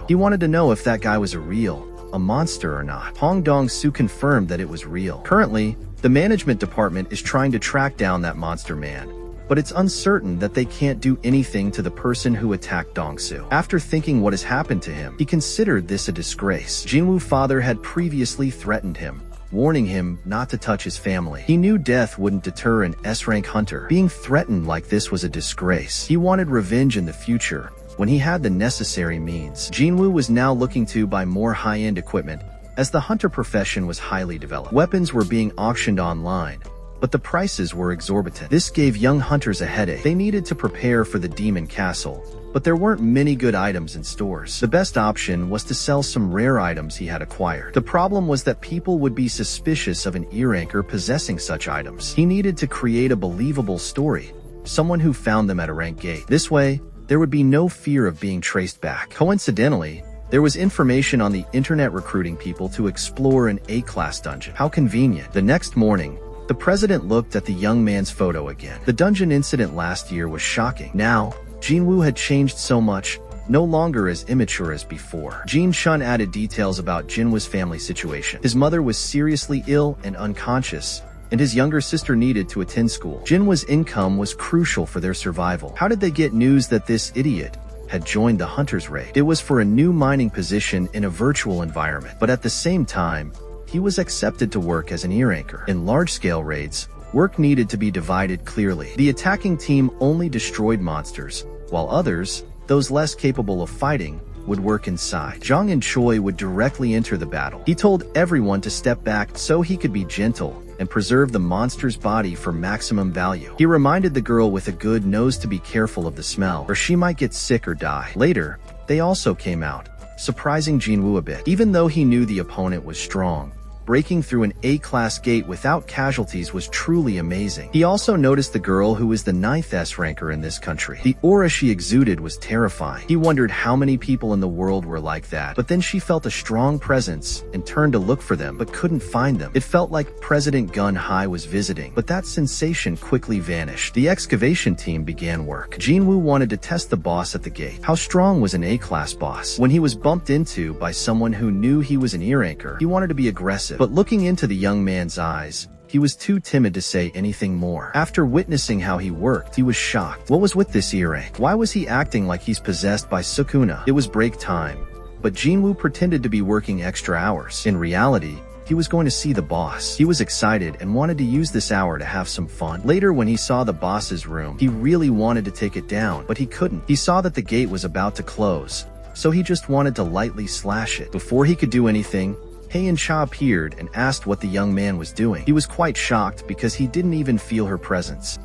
He wanted to know if that guy was a monster or not. Hong Dong-soo confirmed that it was real. Currently, the management department is trying to track down that monster man, but it's uncertain that they can't do anything to the person who attacked Dong-soo. After thinking what has happened to him, he considered this a disgrace. Jinwoo's father had previously threatened him, warning him not to touch his family. He knew death wouldn't deter an S-rank hunter. Being threatened like this was a disgrace. He wanted revenge in the future, when he had the necessary means. Jinwoo was now looking to buy more high-end equipment, as the hunter profession was highly developed. Weapons were being auctioned online, but the prices were exorbitant. This gave young hunters a headache. They needed to prepare for the Demon Castle, but there weren't many good items in stores. The best option was to sell some rare items he had acquired. The problem was that people would be suspicious of an E-ranker possessing such items. He needed to create a believable story, someone who found them at a rank gate. This way, there would be no fear of being traced back. Coincidentally, there was information on the internet recruiting people to explore an A-class dungeon. How convenient. The next morning, the president looked at the young man's photo again. The dungeon incident last year was shocking. Now, Jinwoo had changed so much, no longer as immature as before. Jin Chun added details about Jinwoo's family situation. His mother was seriously ill and unconscious, and his younger sister needed to attend school. Jinwoo's income was crucial for their survival. How did they get news that this idiot had joined the Hunter's Raid? It was for a new mining position in a virtual environment, but at the same time, he was accepted to work as an E-ranker. In large-scale raids, work needed to be divided clearly. The attacking team only destroyed monsters, while others, those less capable of fighting, would work inside. Zhang and Choi would directly enter the battle. He told everyone to step back so he could be gentle and preserve the monster's body for maximum value. He reminded the girl with a good nose to be careful of the smell, or she might get sick or die. Later, they also came out, surprising Jinwoo a bit. Even though he knew the opponent was strong, Breaking through an A-class gate without casualties was truly amazing. He also noticed the girl who was the 9th S-ranker in this country. The aura she exuded was terrifying. He wondered how many people in the world were like that, but then she felt a strong presence and turned to look for them but couldn't find them. It felt like President Gun Hai was visiting, but that sensation quickly vanished. The excavation team began work. Jinwoo wanted to test the boss at the gate. How strong was an A-class boss? When he was bumped into by someone who knew he was an E-ranker, he wanted to be aggressive. But looking into the young man's eyes, he was too timid to say anything more. After witnessing how he worked, he was shocked. What was with this E-rank? Why was he acting like he's possessed by Sukuna? It was break time, but Jinwoo pretended to be working extra hours. In reality, he was going to see the boss. He was excited and wanted to use this hour to have some fun. Later, when he saw the boss's room, he really wanted to take it down, but he couldn't. He saw that the gate was about to close, so he just wanted to lightly slash it. Before he could do anything, Heian Cha appeared and asked what the young man was doing. He was quite shocked because he didn't even feel her presence.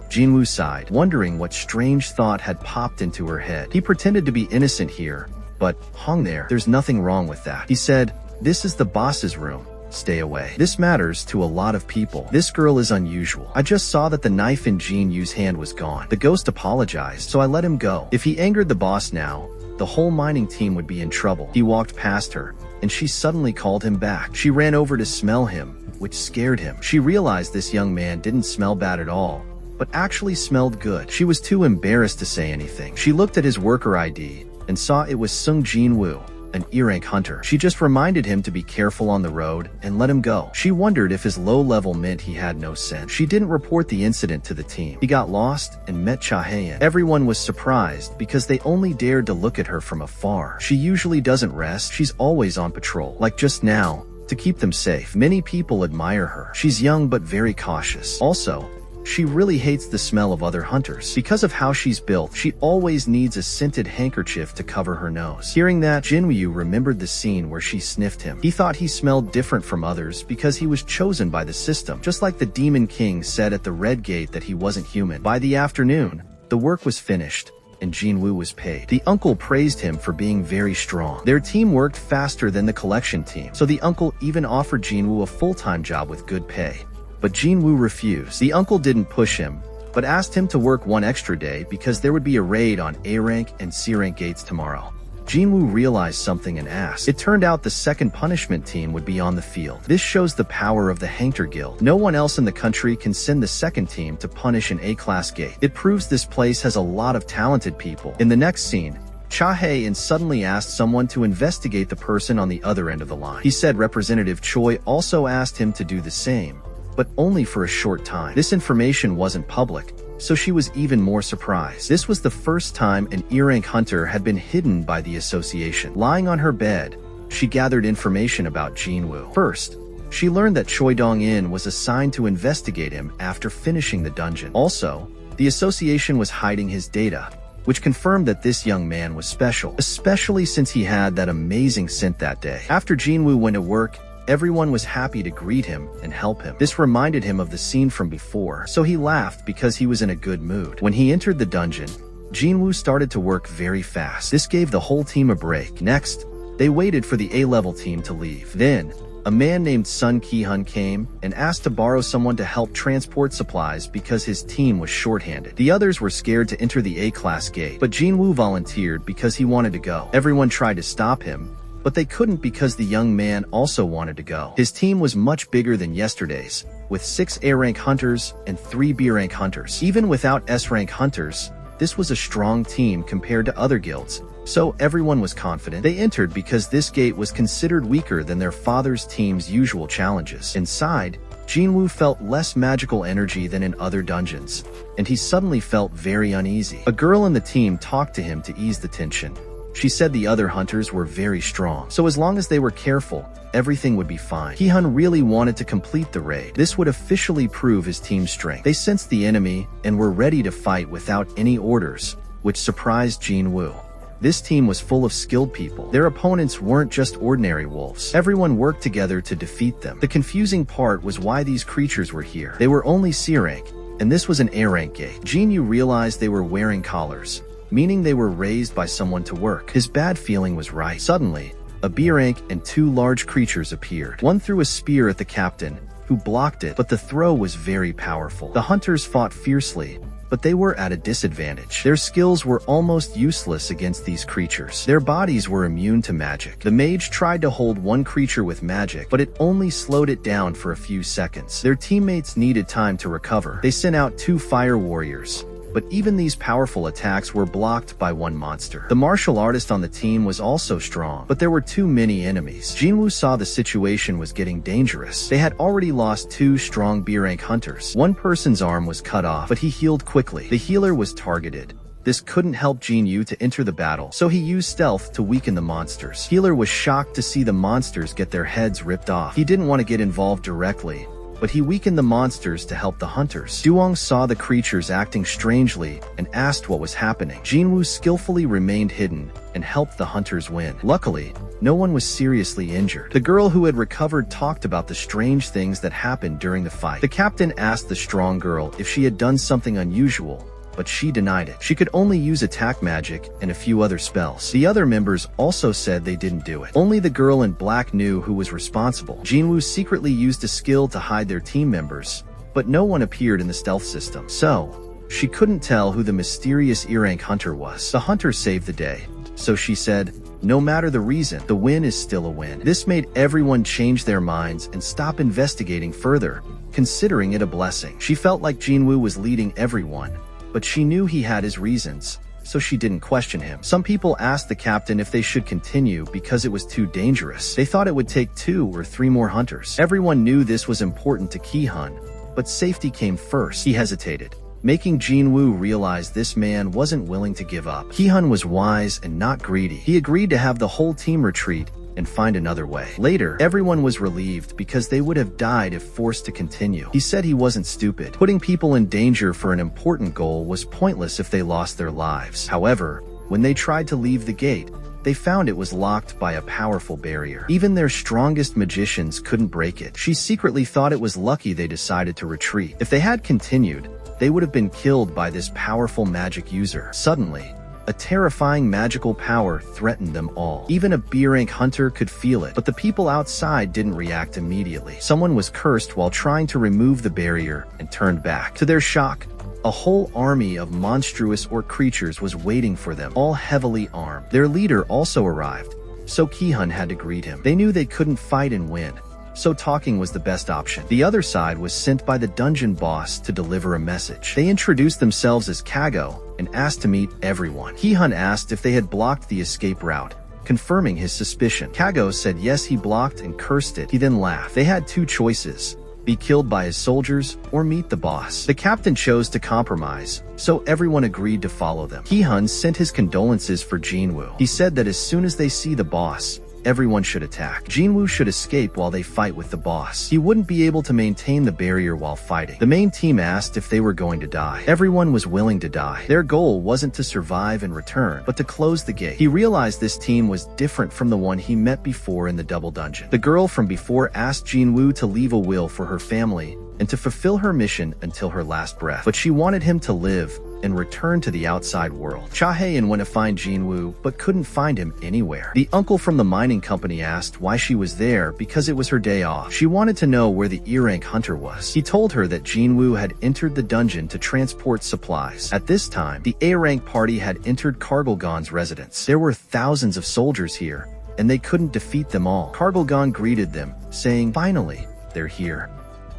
Jinwoo sighed, wondering what strange thought had popped into her head. He pretended to be innocent here, but hung there's nothing wrong with that. He said, "This is the boss's room. Stay away. This matters to a lot of people. This girl is unusual. I just saw that the knife in Jin Yu's hand was gone. The ghost apologized, so I let him go. If he angered the boss now, the whole mining team would be in trouble." He walked past her, and she suddenly called him back. She ran over to smell him, which scared him. She realized this young man didn't smell bad at all, but actually smelled good. She was too embarrassed to say anything. She looked at his worker ID and saw it was Sung Jinwoo, an E-rank hunter. She just reminded him to be careful on the road and let him go. She wondered if his low level meant he had no sense. She didn't report the incident to the team. He got lost and met Chahayan. Everyone was surprised because they only dared to look at her from afar. She usually doesn't rest. She's always on patrol, like just now, to keep them safe. Many people admire her. She's young but very cautious. Also, she really hates the smell of other hunters. Because of how she's built, she always needs a scented handkerchief to cover her nose. Hearing that, Jinwoo remembered the scene where she sniffed him. He thought he smelled different from others because he was chosen by the system. Just like the Demon King said at the Red Gate that he wasn't human. By the afternoon, the work was finished, and Jinwoo was paid. The uncle praised him for being very strong. Their team worked faster than the collection team, so the uncle even offered Jinwoo a full-time job with good pay. But Jinwoo refused. The uncle didn't push him, but asked him to work one extra day because there would be a raid on A-rank and C-rank gates tomorrow. Jinwoo realized something and asked. It turned out the second punishment team would be on the field. This shows the power of the Hunter Guild. No one else in the country can send the second team to punish an A-class gate. It proves this place has a lot of talented people. In the next scene, Chahayan suddenly asked someone to investigate the person on the other end of the line. He said Representative Choi also asked him to do the same, but only for a short time. This information wasn't public, so she was even more surprised. This was the first time an E-rank hunter had been hidden by the association. Lying on her bed, she gathered information about Jinwoo. First, she learned that Choi Dong-in was assigned to investigate him after finishing the dungeon. Also, the association was hiding his data, which confirmed that this young man was special, especially since he had that amazing scent that day. After Jinwoo went to work, everyone was happy to greet him and help him. This reminded him of the scene from before, so he laughed because he was in a good mood. When he entered the dungeon, Jinwoo started to work very fast. This gave the whole team a break. Next, they waited for the A-level team to leave. Then, a man named Sun Ki-hun came and asked to borrow someone to help transport supplies because his team was shorthanded. The others were scared to enter the A-class gate, but Jinwoo volunteered because he wanted to go. Everyone tried to stop him, but they couldn't because the young man also wanted to go. His team was much bigger than yesterday's, with 6 A-rank hunters and 3 B-rank hunters. Even without S-rank hunters, this was a strong team compared to other guilds, so everyone was confident. They entered because this gate was considered weaker than their father's team's usual challenges. Inside, Jinwoo felt less magical energy than in other dungeons, and he suddenly felt very uneasy. A girl in the team talked to him to ease the tension. She said the other hunters were very strong, so as long as they were careful, everything would be fine. Ki-hun really wanted to complete the raid. This would officially prove his team's strength. They sensed the enemy and were ready to fight without any orders, which surprised Jinwoo. This team was full of skilled people. Their opponents weren't just ordinary wolves. Everyone worked together to defeat them. The confusing part was why these creatures were here. They were only C-rank, and this was an A-rank gate. Jinwoo realized they were wearing collars, meaning they were raised by someone to work. His bad feeling was right. Suddenly, a B rank and 2 large creatures appeared. One threw a spear at the captain, who blocked it, but the throw was very powerful. The hunters fought fiercely, but they were at a disadvantage. Their skills were almost useless against these creatures. Their bodies were immune to magic. The mage tried to hold one creature with magic, but it only slowed it down for a few seconds. Their teammates needed time to recover. They sent out 2 fire warriors, but even these powerful attacks were blocked by one monster. The martial artist on the team was also strong, but there were too many enemies. Jinwoo saw the situation was getting dangerous. They had already lost 2 strong B-rank hunters. One person's arm was cut off, but he healed quickly. The healer was targeted. This couldn't help Jinwoo to enter the battle, so he used stealth to weaken the monsters. Healer was shocked to see the monsters get their heads ripped off. He didn't want to get involved directly, but he weakened the monsters to help the hunters. Duong saw the creatures acting strangely and asked what was happening. Jinwoo skillfully remained hidden and helped the hunters win. Luckily, no one was seriously injured. The girl who had recovered talked about the strange things that happened during the fight. The captain asked the strong girl if she had done something unusual, but she denied it. She could only use attack magic and a few other spells. The other members also said they didn't do it. Only the girl in black knew who was responsible. Jinwoo secretly used a skill to hide their team members, but no one appeared in the stealth system, so she couldn't tell who the mysterious E-rank hunter was. The hunter saved the day, so she said, no matter the reason, the win is still a win. This made everyone change their minds and stop investigating further, considering it a blessing. She felt like Jinwoo was leading everyone, but she knew he had his reasons, so she didn't question him. Some people asked the captain if they should continue because it was too dangerous. They thought it would take 2 or 3 more hunters. Everyone knew this was important to Ki-hun, but safety came first. He hesitated, making Jinwoo realize this man wasn't willing to give up. Ki-hun was wise and not greedy. He agreed to have the whole team retreat and find another way. Later, everyone was relieved because they would have died if forced to continue. He said he wasn't stupid. Putting people in danger for an important goal was pointless if they lost their lives. However, when they tried to leave the gate, they found it was locked by a powerful barrier. Even their strongest magicians couldn't break it. She secretly thought it was lucky they decided to retreat. If they had continued, they would have been killed by this powerful magic user. Suddenly, a terrifying magical power threatened them all. Even a B-rank hunter could feel it, but the people outside didn't react immediately. Someone was cursed while trying to remove the barrier and turned back. To their shock, a whole army of monstrous orc creatures was waiting for them, all heavily armed. Their leader also arrived, so Ki-hun had to greet him. They knew they couldn't fight and win, so talking was the best option. The other side was sent by the dungeon boss to deliver a message. They introduced themselves as Kago and asked to meet everyone. Ki-hun asked if they had blocked the escape route, confirming his suspicion. Kago said yes, he blocked and cursed it. He then laughed. They had 2 choices: be killed by his soldiers or meet the boss. The captain chose to compromise, so everyone agreed to follow them. Ki-hun sent his condolences for Jinwoo. He said that as soon as they see the boss, everyone should attack. Jinwoo should escape while they fight with the boss. He wouldn't be able to maintain the barrier while fighting. The main team asked if they were going to die. Everyone was willing to die. Their goal wasn't to survive and return, but to close the gate. He realized this team was different from the one he met before in the double dungeon. The girl from before asked Jinwoo to leave a will for her family and to fulfill her mission until her last breath, but she wanted him to live and return to the outside world. Cha-hae went to find Jinwoo, but couldn't find him anywhere. The uncle from the mining company asked why she was there because it was her day off. She wanted to know where the E-rank hunter was. He told her that Jinwoo had entered the dungeon to transport supplies. At this time, the A-rank party had entered Kargilgon's residence. There were thousands of soldiers here, and they couldn't defeat them all. Kargilgon greeted them, saying, "Finally, they're here."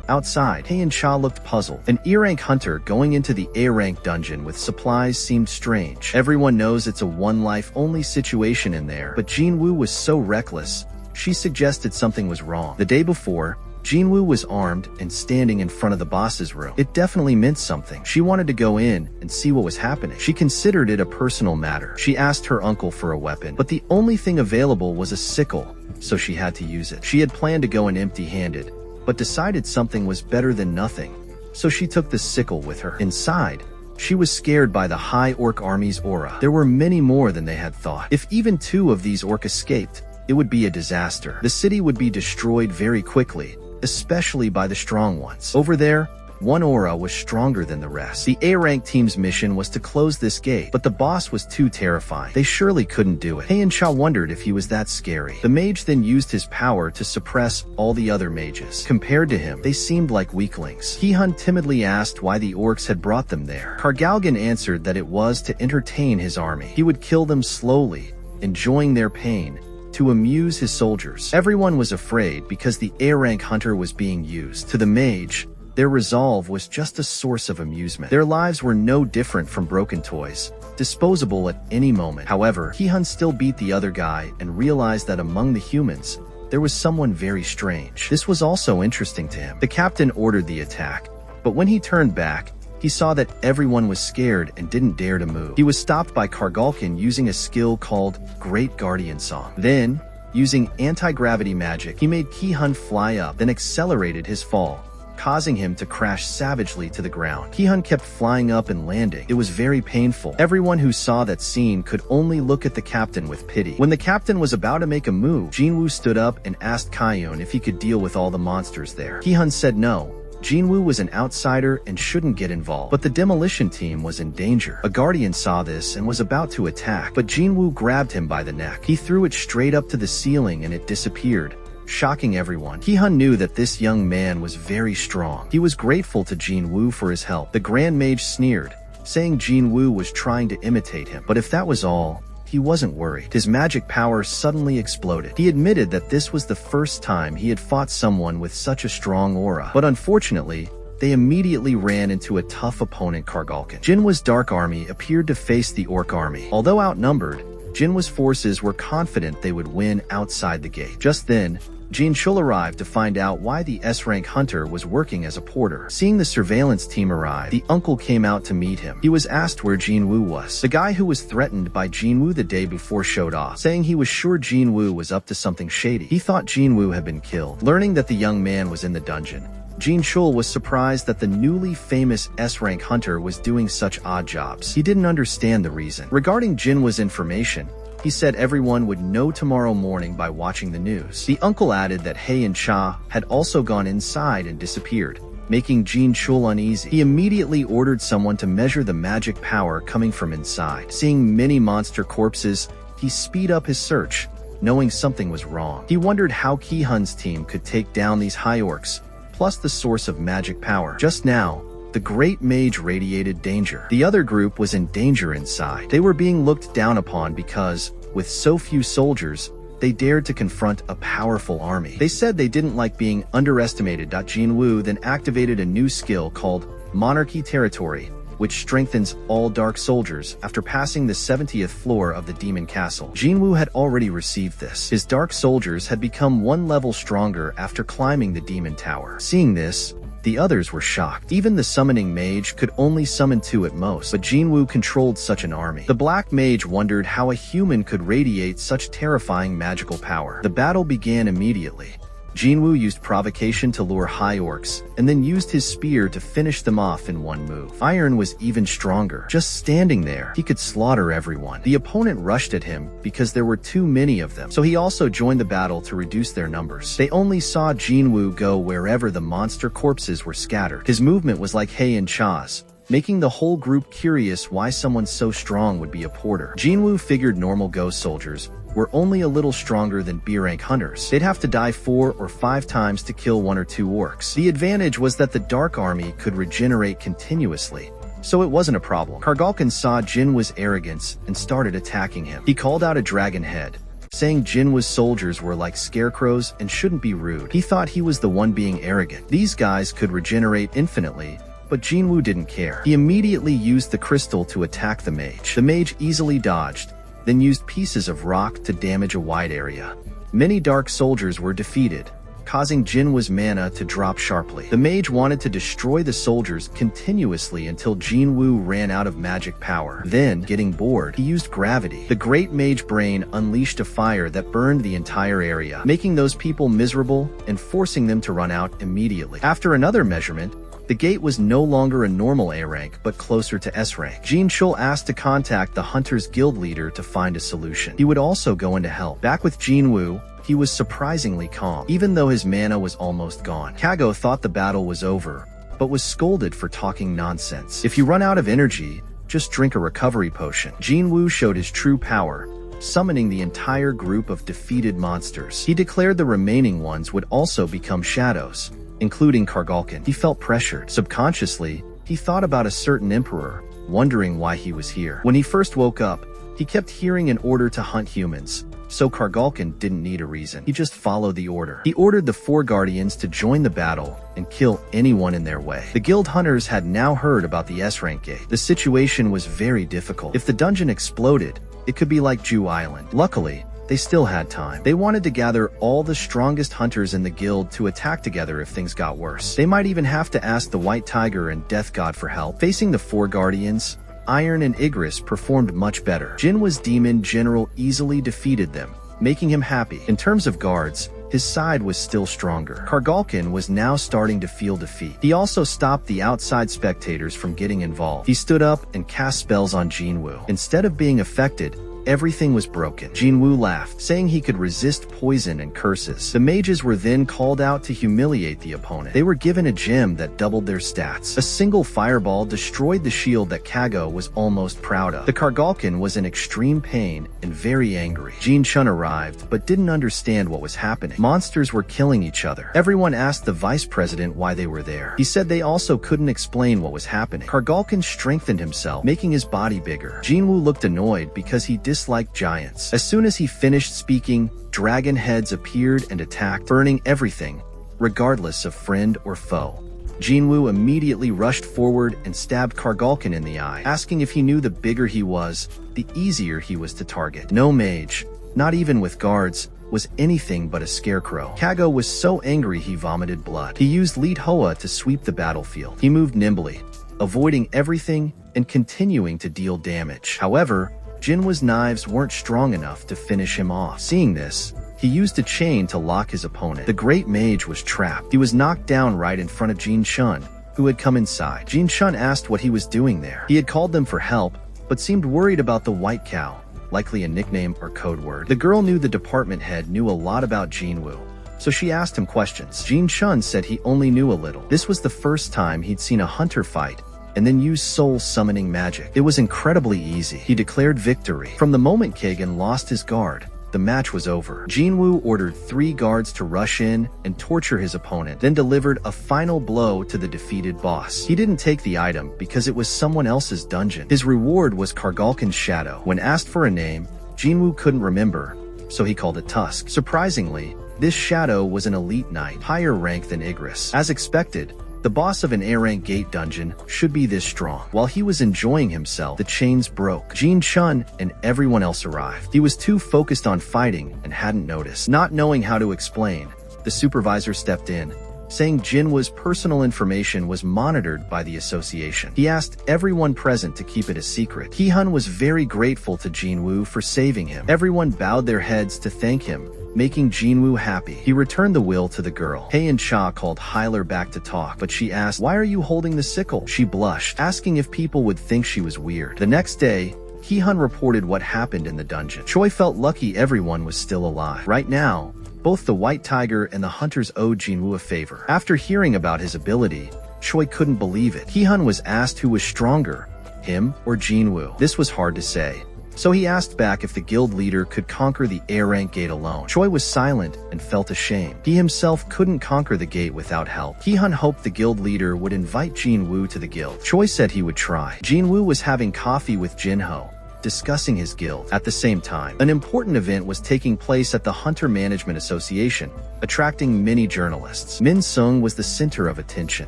Outside, Hae and Cha looked puzzled. An E-rank hunter going into the A-rank dungeon with supplies seemed strange. Everyone knows it's a one-life-only situation in there, but Jinwoo was so reckless, she suggested something was wrong. The day before, Jinwoo was armed and standing in front of the boss's room. It definitely meant something. She wanted to go in and see what was happening. She considered it a personal matter. She asked her uncle for a weapon, but the only thing available was a sickle, so she had to use it. She had planned to go in empty-handed, but decided something was better than nothing, so she took the sickle with her. Inside, she was scared by the high orc army's aura. There were many more than they had thought. If even 2 of these orc escaped, it would be a disaster. The city would be destroyed very quickly, especially by the strong ones. Over there, One aura was stronger than the rest. The A-rank team's mission was to close this gate, but the boss was too terrifying. They surely couldn't do it. Hei-Cha wondered if he was that scary. The mage then used his power to suppress all the other mages. Compared to him, they seemed like weaklings. Ki-hun timidly asked why the orcs had brought them there. Kargalgan answered that it was to entertain his army. He would kill them slowly, enjoying their pain, to amuse his soldiers. Everyone was afraid because the A-rank hunter was being used. To the mage, their resolve was just a source of amusement. Their lives were no different from broken toys, disposable at any moment. However, Ki-hun still beat the other guy and realized that among the humans, there was someone very strange. This was also interesting to him. The captain ordered the attack, but when he turned back, he saw that everyone was scared and didn't dare to move. He was stopped by Kargalkan using a skill called Great Guardian Song. Then, using anti-gravity magic, he made Ki-hun fly up, then accelerated his fall, causing him to crash savagely to the ground. Ki-hun kept flying up and landing. It was very painful. Everyone who saw that scene could only look at the captain with pity. When the captain was about to make a move, Jinwoo stood up and asked Kaiun if he could deal with all the monsters there. Ki-hun said no. Jinwoo was an outsider and shouldn't get involved, but the demolition team was in danger. A guardian saw this and was about to attack, but Jinwoo grabbed him by the neck. He threw it straight up to the ceiling and it disappeared, shocking everyone. Ki-hun knew that this young man was very strong. He was grateful to Jinwoo for his help. The Grand Mage sneered, saying Jinwoo was trying to imitate him. But if that was all, he wasn't worried. His magic power suddenly exploded. He admitted that this was the first time he had fought someone with such a strong aura. But unfortunately, they immediately ran into a tough opponent, Kargalkan. Jinwa's dark army appeared to face the orc army. Although outnumbered, Jinwa's forces were confident they would win outside the gate. Just then, Jinchul arrived to find out why the S-rank hunter was working as a porter. Seeing the surveillance team arrive, the uncle came out to meet him. He was asked where Jinwoo was. The guy who was threatened by Jinwoo the day before showed off, saying he was sure Jinwoo was up to something shady. He thought Jinwoo had been killed. Learning that the young man was in the dungeon, Jinchul was surprised that the newly famous S-rank hunter was doing such odd jobs. He didn't understand the reason. Regarding Jinwoo's information, he said everyone would know tomorrow morning by watching the news. The uncle added that Hei-Cha had also gone inside and disappeared, making Jinchul uneasy. He immediately ordered someone to measure the magic power coming from inside. Seeing many monster corpses, he sped up his search, knowing something was wrong. He wondered how Ki-hun's team could take down these high orcs, plus the source of magic power. Just now, the Great Mage radiated danger. The other group was in danger inside. They were being looked down upon because, with so few soldiers, they dared to confront a powerful army. They said they didn't like being underestimated. Jinwoo then activated a new skill called Monarchy Territory, which strengthens all dark soldiers after passing the 70th floor of the Demon Castle. Jinwoo had already received this. His dark soldiers had become one level stronger after climbing the Demon Tower. Seeing this, the others were shocked. Even the summoning mage could only summon 2 at most, but Jinwoo controlled such an army. The black mage wondered how a human could radiate such terrifying magical power. The battle began immediately. Jinwoo used provocation to lure high orcs, and then used his spear to finish them off in one move. Iron was even stronger. Just standing there, he could slaughter everyone. The opponent rushed at him because there were too many of them, so he also joined the battle to reduce their numbers. They only saw Jinwoo go wherever the monster corpses were scattered. His movement was like Hei-Cha's, making the whole group curious why someone so strong would be a porter. Jinwoo figured normal ghost soldiers were only a little stronger than B-rank hunters. They'd have to die 4 or 5 times to kill 1 or 2 orcs. The advantage was that the Dark Army could regenerate continuously, so it wasn't a problem. Kargalkan saw Jinwoo's arrogance and started attacking him. He called out a dragon head, saying Jinwoo's soldiers were like scarecrows and shouldn't be rude. He thought he was the one being arrogant. These guys could regenerate infinitely, but Jinwoo didn't care. He immediately used the crystal to attack the mage. The mage easily dodged, then used pieces of rock to damage a wide area. Many dark soldiers were defeated, causing Jinwoo's mana to drop sharply. The mage wanted to destroy the soldiers continuously until Jinwoo ran out of magic power. Then, getting bored, he used gravity. The great mage brain unleashed a fire that burned the entire area, making those people miserable and forcing them to run out immediately. After another measurement, the gate was no longer a normal A rank, but closer to S rank. Jinchul asked to contact the Hunter's guild leader to find a solution. He would also go in to help. Back with Jinwoo, he was surprisingly calm, even though his mana was almost gone. Kago thought the battle was over, but was scolded for talking nonsense. If you run out of energy, just drink a recovery potion. Jinwoo showed his true power, summoning the entire group of defeated monsters. He declared the remaining ones would also become shadows, including Kargalkin. He felt pressured. Subconsciously, he thought about a certain emperor, wondering why he was here. When he first woke up, he kept hearing an order to hunt humans, so Kargalkin didn't need a reason. He just followed the order. He ordered the 4 guardians to join the battle and kill anyone in their way. The guild hunters had now heard about the S-rank gate. The situation was very difficult. If the dungeon exploded, it could be like Jew Island. Luckily, they still had time. They wanted to gather all the strongest hunters in the guild to attack together if things got worse. They might even have to ask the White Tiger and Death God for help. Facing the 4 guardians, Iron and Igris performed much better. Jinwa's demon general easily defeated them, making him happy. In terms of guards, his side was still stronger. Kargalkin was now starting to feel defeat. He also stopped the outside spectators from getting involved. He stood up and cast spells on Jinwoo. Instead of being affected, everything was broken. Jinwoo laughed, saying he could resist poison and curses. The mages were then called out to humiliate the opponent. They were given a gem that doubled their stats. A single fireball destroyed the shield that Kago was almost proud of. The Kargalkin was in extreme pain and very angry. Jin Chun arrived, but didn't understand what was happening. Monsters were killing each other. Everyone asked the vice president why they were there. He said they also couldn't explain what was happening. Kargalkin strengthened himself, making his body bigger. Jinwoo looked annoyed because he disliked giants. As soon as he finished speaking, dragon heads appeared and attacked, burning everything, regardless of friend or foe. Jinwoo immediately rushed forward and stabbed Kargalkin in the eye, asking if he knew the bigger he was, the easier he was to target. No mage, not even with guards, was anything but a scarecrow. Kago was so angry he vomited blood. He used Lead Hoa to sweep the battlefield. He moved nimbly, avoiding everything and continuing to deal damage. However, Jinwa's knives weren't strong enough to finish him off. Seeing this, he used a chain to lock his opponent. The great mage was trapped. He was knocked down right in front of Jin Chun, who had come inside. Jin Chun asked what he was doing there. He had called them for help, but seemed worried about the white cow, likely a nickname or code word. The girl knew the department head knew a lot about Jinwoo, so she asked him questions. Jin Chun said he only knew a little. This was the first time he'd seen a hunter fight and then use soul summoning magic. It was incredibly easy. He declared victory. From the moment Kagan lost his guard, the match was over. Jinwoo ordered 3 guards to rush in and torture his opponent, then delivered a final blow to the defeated boss. He didn't take the item because it was someone else's dungeon. His reward was Kargalkin's shadow. When asked for a name, Jinwoo couldn't remember, so he called it Tusk. Surprisingly, this shadow was an elite knight, higher rank than Igris. As expected, the boss of an A-rank gate dungeon should be this strong. While he was enjoying himself, the chains broke. Jin Chun and everyone else arrived. He was too focused on fighting and hadn't noticed. Not knowing how to explain, the supervisor stepped in, saying Jinwa's personal information was monitored by the association. He asked everyone present to keep it a secret. Heehun was very grateful to Jinwoo for saving him. Everyone bowed their heads to thank him, making Jinwoo happy. He returned the will to the girl. Hei and Cha called Hyler back to talk, but she asked, "Why are you holding the sickle?" She blushed, asking if people would think she was weird. The next day, Heehun reported what happened in the dungeon. Choi felt lucky everyone was still alive. Right now, both the White Tiger and the hunters owed Jinwoo a favor. After hearing about his ability, Choi couldn't believe it. Heehun was asked who was stronger, him or Jinwoo. This was hard to say, so he asked back if the guild leader could conquer the A-rank gate alone. Choi was silent and felt ashamed. He himself couldn't conquer the gate without help. Heehun hoped the guild leader would invite Jinwoo to the guild. Choi said he would try. Jinwoo was having coffee with Jinho, discussing his guild. At the same time, an important event was taking place at the Hunter Management Association, attracting many journalists. Min Sung was the center of attention.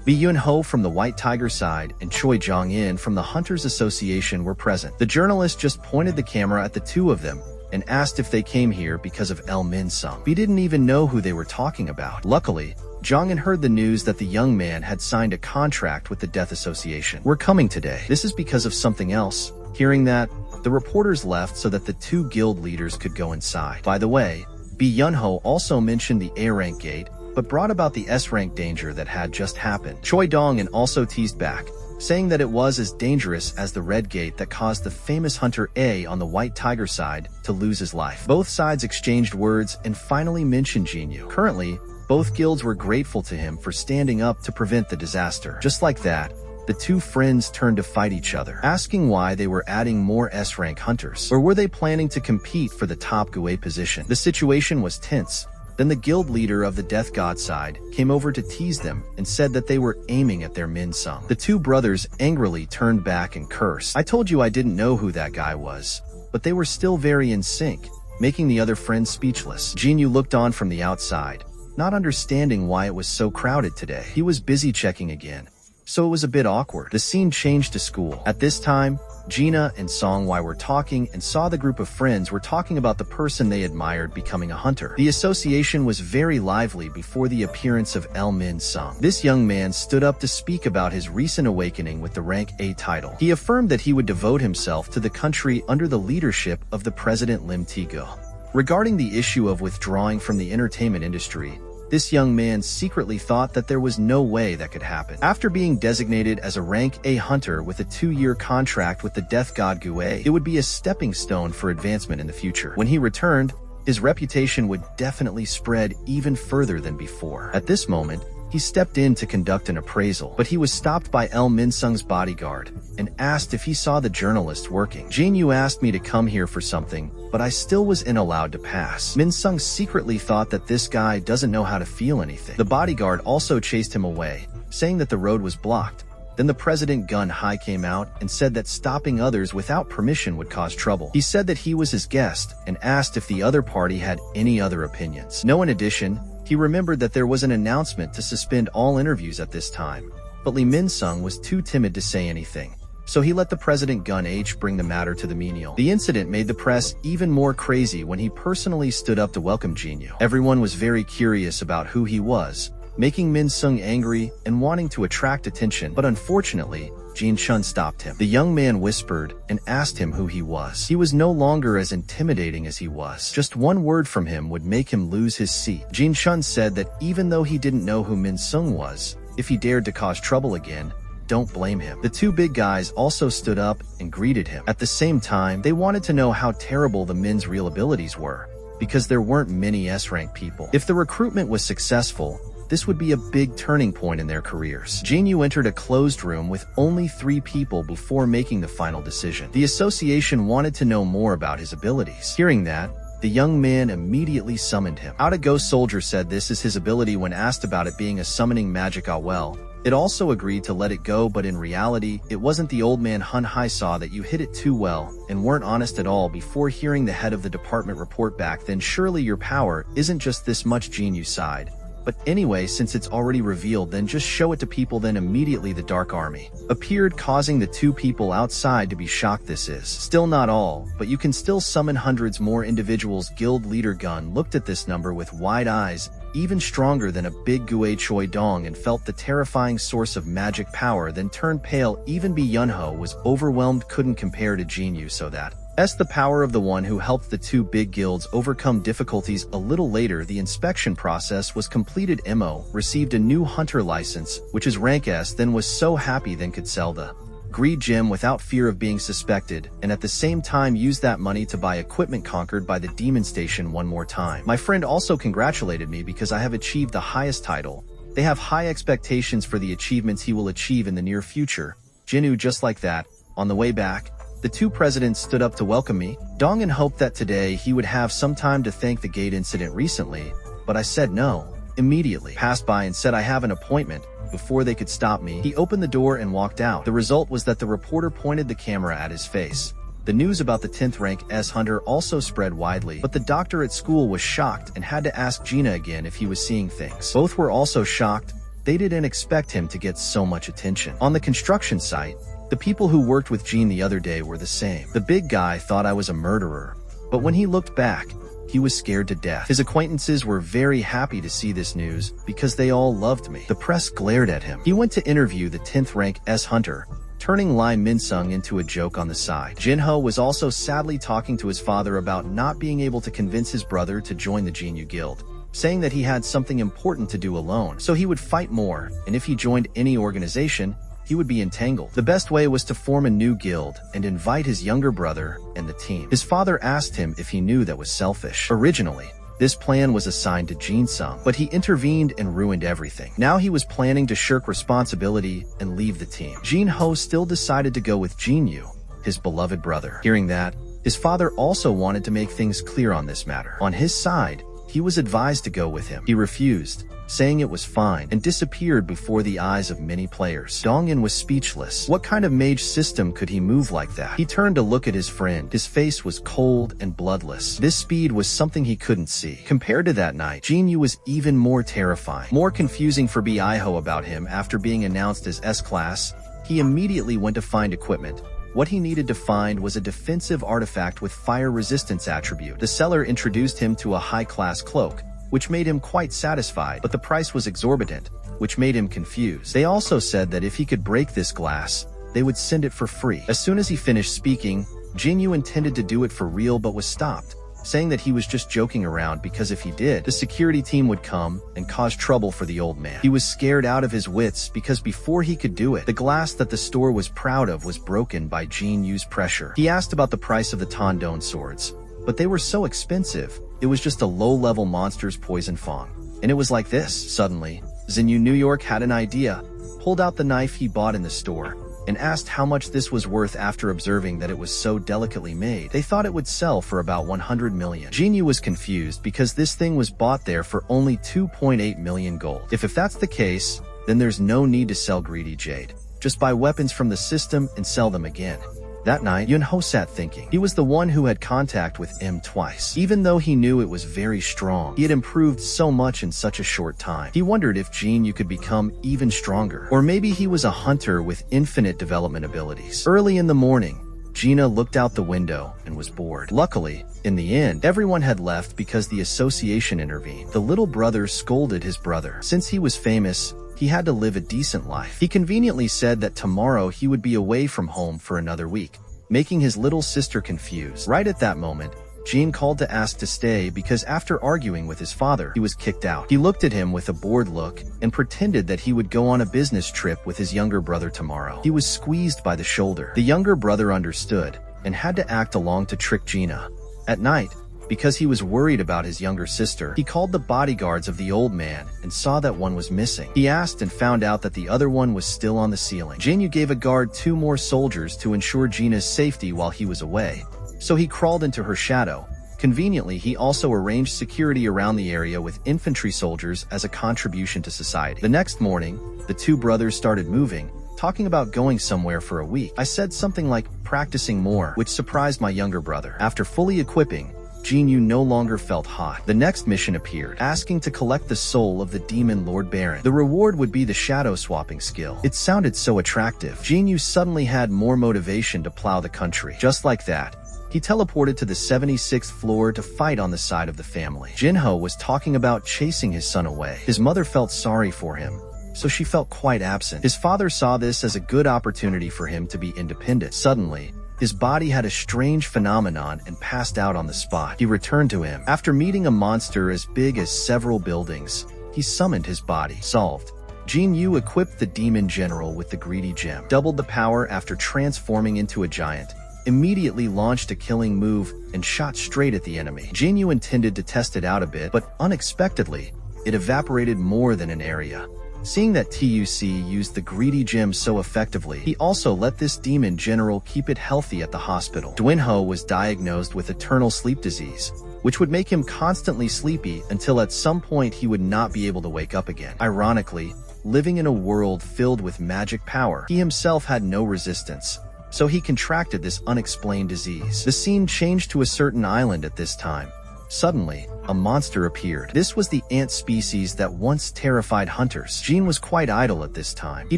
Bi Yun-ho from the White Tiger side and Choi Jong-in from the Hunters Association were present. The journalist just pointed the camera at the two of them and asked if they came here because of El Min Sung. Bi didn't even know who they were talking about. Luckily, Jong-in heard the news that the young man had signed a contract with the Death Association. "We're coming today. This is because of something else." Hearing that, the reporters left so that the 2 guild leaders could go inside. By the way, Bi Yun-ho also mentioned the A-rank gate, but brought about the S-rank danger that had just happened. Choi Dong-in also teased back, saying that it was as dangerous as the Red Gate that caused the famous Hunter A on the White Tiger side to lose his life. Both sides exchanged words and finally mentioned Jinyu. Currently, Both guilds were grateful to him for standing up to prevent the disaster. Just like that, the two friends turned to fight each other, asking why they were adding more S-rank hunters, or were they planning to compete for the top Gue position. The situation was tense. Then the guild leader of the Death God side came over to tease them and said that they were aiming at their Min Sung. The two brothers angrily turned back and cursed. "I told you I didn't know who that guy was." But they were still very in sync, making the other friends speechless. Jinyu looked on from the outside, not understanding why it was so crowded today. He was busy checking again, so it was a bit awkward. The scene changed to school. At this time, Gina and Songwai were talking and saw the group of friends were talking about the person they admired becoming a hunter. The association was very lively before the appearance of El Min Sung. This young man stood up to speak about his recent awakening with the rank A title. He affirmed that he would devote himself to the country under the leadership of the President Lim Tigo. Regarding the issue of withdrawing from the entertainment industry, this young man secretly thought that there was no way that could happen. After being designated as a rank A hunter with a 2-year contract with the Death God Gue, it would be a stepping stone for advancement in the future. When he returned, his reputation would definitely spread even further than before. At this moment, he stepped in to conduct an appraisal, but he was stopped by El Min Sung's bodyguard and asked if he saw the journalist working. "Jinyu asked me to come here for something, but I still was allowed to pass." Min Sung secretly thought that this guy doesn't know how to feel anything. The bodyguard also chased him away, saying that the road was blocked. Then the President Gun Hai came out and said that stopping others without permission would cause trouble. He said that he was his guest and asked if the other party had any other opinions. No, in addition, he remembered that there was an announcement to suspend all interviews at this time, but Lee Min Sung was too timid to say anything, so he let the President Gun H bring the matter to the menial. The incident made the press even more crazy when he personally stood up to welcome Jinyu. Everyone was very curious about who he was, making Min Sung angry and wanting to attract attention, but unfortunately, Jin Chun stopped him. The young man whispered and asked him who he was. He was no longer as intimidating as he was. Just one word from him would make him lose his seat. Jin Chun said that even though he didn't know who Min Sung was, if he dared to cause trouble again, don't blame him. The two big guys also stood up and greeted him. At the same time, they wanted to know how terrible the Min's real abilities were, because there weren't many S-rank people. If the recruitment was successful, this would be a big turning point in their careers. Jinyu entered a closed room with only 3 people before making the final decision. The association wanted to know more about his abilities. Hearing that, the young man immediately summoned him. Out a ghost soldier said this is his ability when asked about it being a summoning magic well. It also agreed to let it go, but in reality, it wasn't. The old man Hun Hai saw that you hit it too well and weren't honest at all before hearing the head of the department report back. Then surely your power isn't just this much. Jinyu sighed. But anyway, since it's already revealed, then just show it to people. Then immediately the Dark Army appeared, causing the 2 people outside to be shocked. This is still not all, but you can still summon hundreds more individuals. Guild leader Gun looked at this number with wide eyes, even stronger than a big Gue Choi Dong, and felt the terrifying source of magic power, then turned pale. Even Bi Yunho was overwhelmed, couldn't compare to Jinyu, so that the power of the one who helped the 2 big guilds overcome difficulties. A little later, the inspection process was completed. Mo received a new hunter license, which is rank S, then was so happy then could sell the greed gem without fear of being suspected, and at the same time use that money to buy equipment conquered by the demon station one more time. My friend also congratulated me because I have achieved the highest title. They have high expectations for the achievements he will achieve in the near future. Jinyu, just like that, on the way back, the 2 presidents stood up to welcome me. Dongan hoped that today he would have some time to thank the gate incident recently, but I said no. Immediately passed by and said I have an appointment. Before they could stop me, he opened the door and walked out. The result was that the reporter pointed the camera at his face. The news about the 10th rank S hunter also spread widely, but the doctor at school was shocked and had to ask Gina again if he was seeing things. Both were also shocked. They didn't expect him to get so much attention. On the construction site, the people who worked with Jean the other day were the same. The big guy thought I was a murderer, but when he looked back, he was scared to death. His acquaintances were very happy to see this news because they all loved me. The press glared at him. He went to interview the 10th rank S hunter, turning Lai Minsung into a joke on the side. Jinho was also sadly talking to his father about not being able to convince his brother to join the Jinyu Guild, saying that he had something important to do alone, so he would fight more, and if he joined any organization, he would be entangled. The best way was to form a new guild and invite his younger brother and the team. His father asked him if he knew that was selfish. Originally, This plan was assigned to Jin Sung, but he intervened and ruined everything. Now he was planning to shirk responsibility and leave the team. Jin Ho still decided to go with Jin Yu, his beloved brother. Hearing that, his father also wanted to make things clear on this matter. On his side, he was advised to go with him. He refused, saying it was fine, and disappeared before the eyes of many players. Dongyin was speechless. What kind of mage system could he move like that? He turned to look at his friend. His face was cold and bloodless. This speed was something he couldn't see. Compared to that night, Jin Yu was even more terrifying. More confusing for Biho about him after being announced as S-Class, he immediately went to find equipment. What he needed to find was a defensive artifact with fire resistance attribute. The seller introduced him to a high-class cloak, which made him quite satisfied, but the price was exorbitant, which made him confused. They also said that if he could break this glass, they would send it for free. As soon as he finished speaking, Jin Yu intended to do it for real but was stopped, saying that he was just joking around because if he did, the security team would come and cause trouble for the old man. He was scared out of his wits because before he could do it, the glass that the store was proud of was broken by Jin Yu's pressure. He asked about the price of the Tondone swords, but they were so expensive, it was just a low-level monster's poison fang. And it was like this. Suddenly, Xinyu New York had an idea, pulled out the knife he bought in the store, and asked how much this was worth after observing that it was so delicately made. They thought it would sell for about 100 million. Jin Yu was confused because this thing was bought there for only 2.8 million gold. If that's the case, then there's no need to sell greedy jade. Just buy weapons from the system and sell them again. That night, Yun Ho sat thinking. He was the one who had contact with M twice. Even though he knew it was very strong, he had improved so much in such a short time. He wondered if Jin Yu could become even stronger. Or maybe he was a hunter with infinite development abilities. Early in the morning, Gina looked out the window and was bored. Luckily, in the end, everyone had left because the association intervened. The little brother scolded his brother. Since he was famous, he had to live a decent life. He conveniently said that tomorrow he would be away from home for another week, making his little sister confused. Right at that moment, Jean called to ask to stay because after arguing with his father, he was kicked out. He looked at him with a bored look and pretended that he would go on a business trip with his younger brother tomorrow. He was squeezed by the shoulder. The younger brother understood and had to act along to trick Gina. At night, because he was worried about his younger sister, he called the bodyguards of the old man and saw that one was missing. He asked and found out that the other one was still on the ceiling. Jinyu gave a guard 2 more soldiers to ensure Gina's safety while he was away, so he crawled into her shadow. Conveniently, he also arranged security around the area with infantry soldiers as a contribution to society. The next morning, the 2 brothers started moving, talking about going somewhere for a week. I said something like practicing more, which surprised my younger brother. After fully equipping, Jinyu no longer felt hot. The next mission appeared, asking to collect the soul of the demon Lord Baron. The reward would be the shadow swapping skill. It sounded so attractive. Jinyu suddenly had more motivation to plow the country. Just like that, he teleported to the 76th floor to fight on the side of the family. Jinho was talking about chasing his son away. His mother felt sorry for him, so she felt quite absent. His father saw this as a good opportunity for him to be independent. Suddenly, his body had a strange phenomenon and passed out on the spot. He returned to him. After meeting a monster as big as several buildings, he summoned his body. Solved. Jin Yu equipped the demon general with the greedy gem, doubled the power after transforming into a giant, immediately launched a killing move and shot straight at the enemy. Jin Yu intended to test it out a bit, but unexpectedly, it evaporated more than an area. Seeing that TUC used the greedy gem so effectively, he also let this demon general keep it healthy at the hospital. Dwinho was diagnosed with eternal sleep disease, which would make him constantly sleepy until at some point he would not be able to wake up again. Ironically, living in a world filled with magic power, he himself had no resistance, so he contracted this unexplained disease. The scene changed to a certain island at this time. Suddenly, a monster appeared. This was the ant species that once terrified hunters. Jean was quite idle at this time. He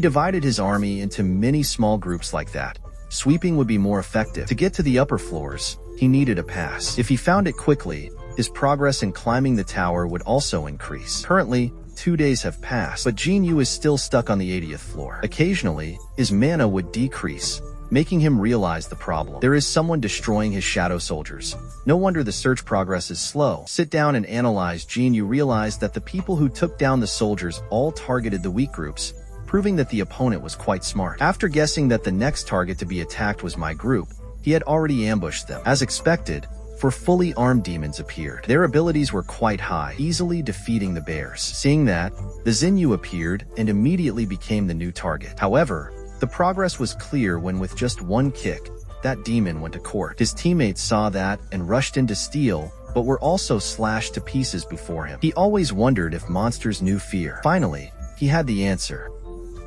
divided his army into many small groups like that. Sweeping would be more effective. To get to the upper floors, he needed a pass. If he found it quickly, his progress in climbing the tower would also increase. Currently, 2 days have passed, but Jin Yu is still stuck on the 80th floor. Occasionally, his mana would decrease, making him realize the problem. There is someone destroying his shadow soldiers. No wonder the search progress is slow. Sit down and analyze. Jin Yu realized that the people who took down the soldiers all targeted the weak groups, proving that the opponent was quite smart. After guessing that the next target to be attacked was my group, he had already ambushed them. As expected, 4 fully armed demons appeared. Their abilities were quite high, easily defeating the bears. Seeing that, the Xinyu appeared and immediately became the new target. However, the progress was clear when with just one kick, that demon went to court. His teammates saw that and rushed in to steal, but were also slashed to pieces before him. He always wondered if monsters knew fear. Finally, he had the answer.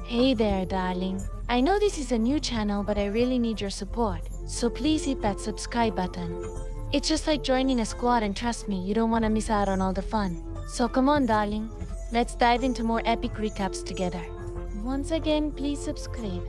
Hey there, darling. I know this is a new channel, but I really need your support. So please hit that subscribe button. It's just like joining a squad, and trust me, you don't want to miss out on all the fun. So come on, darling. Let's dive into more epic recaps together. Once again, please subscribe.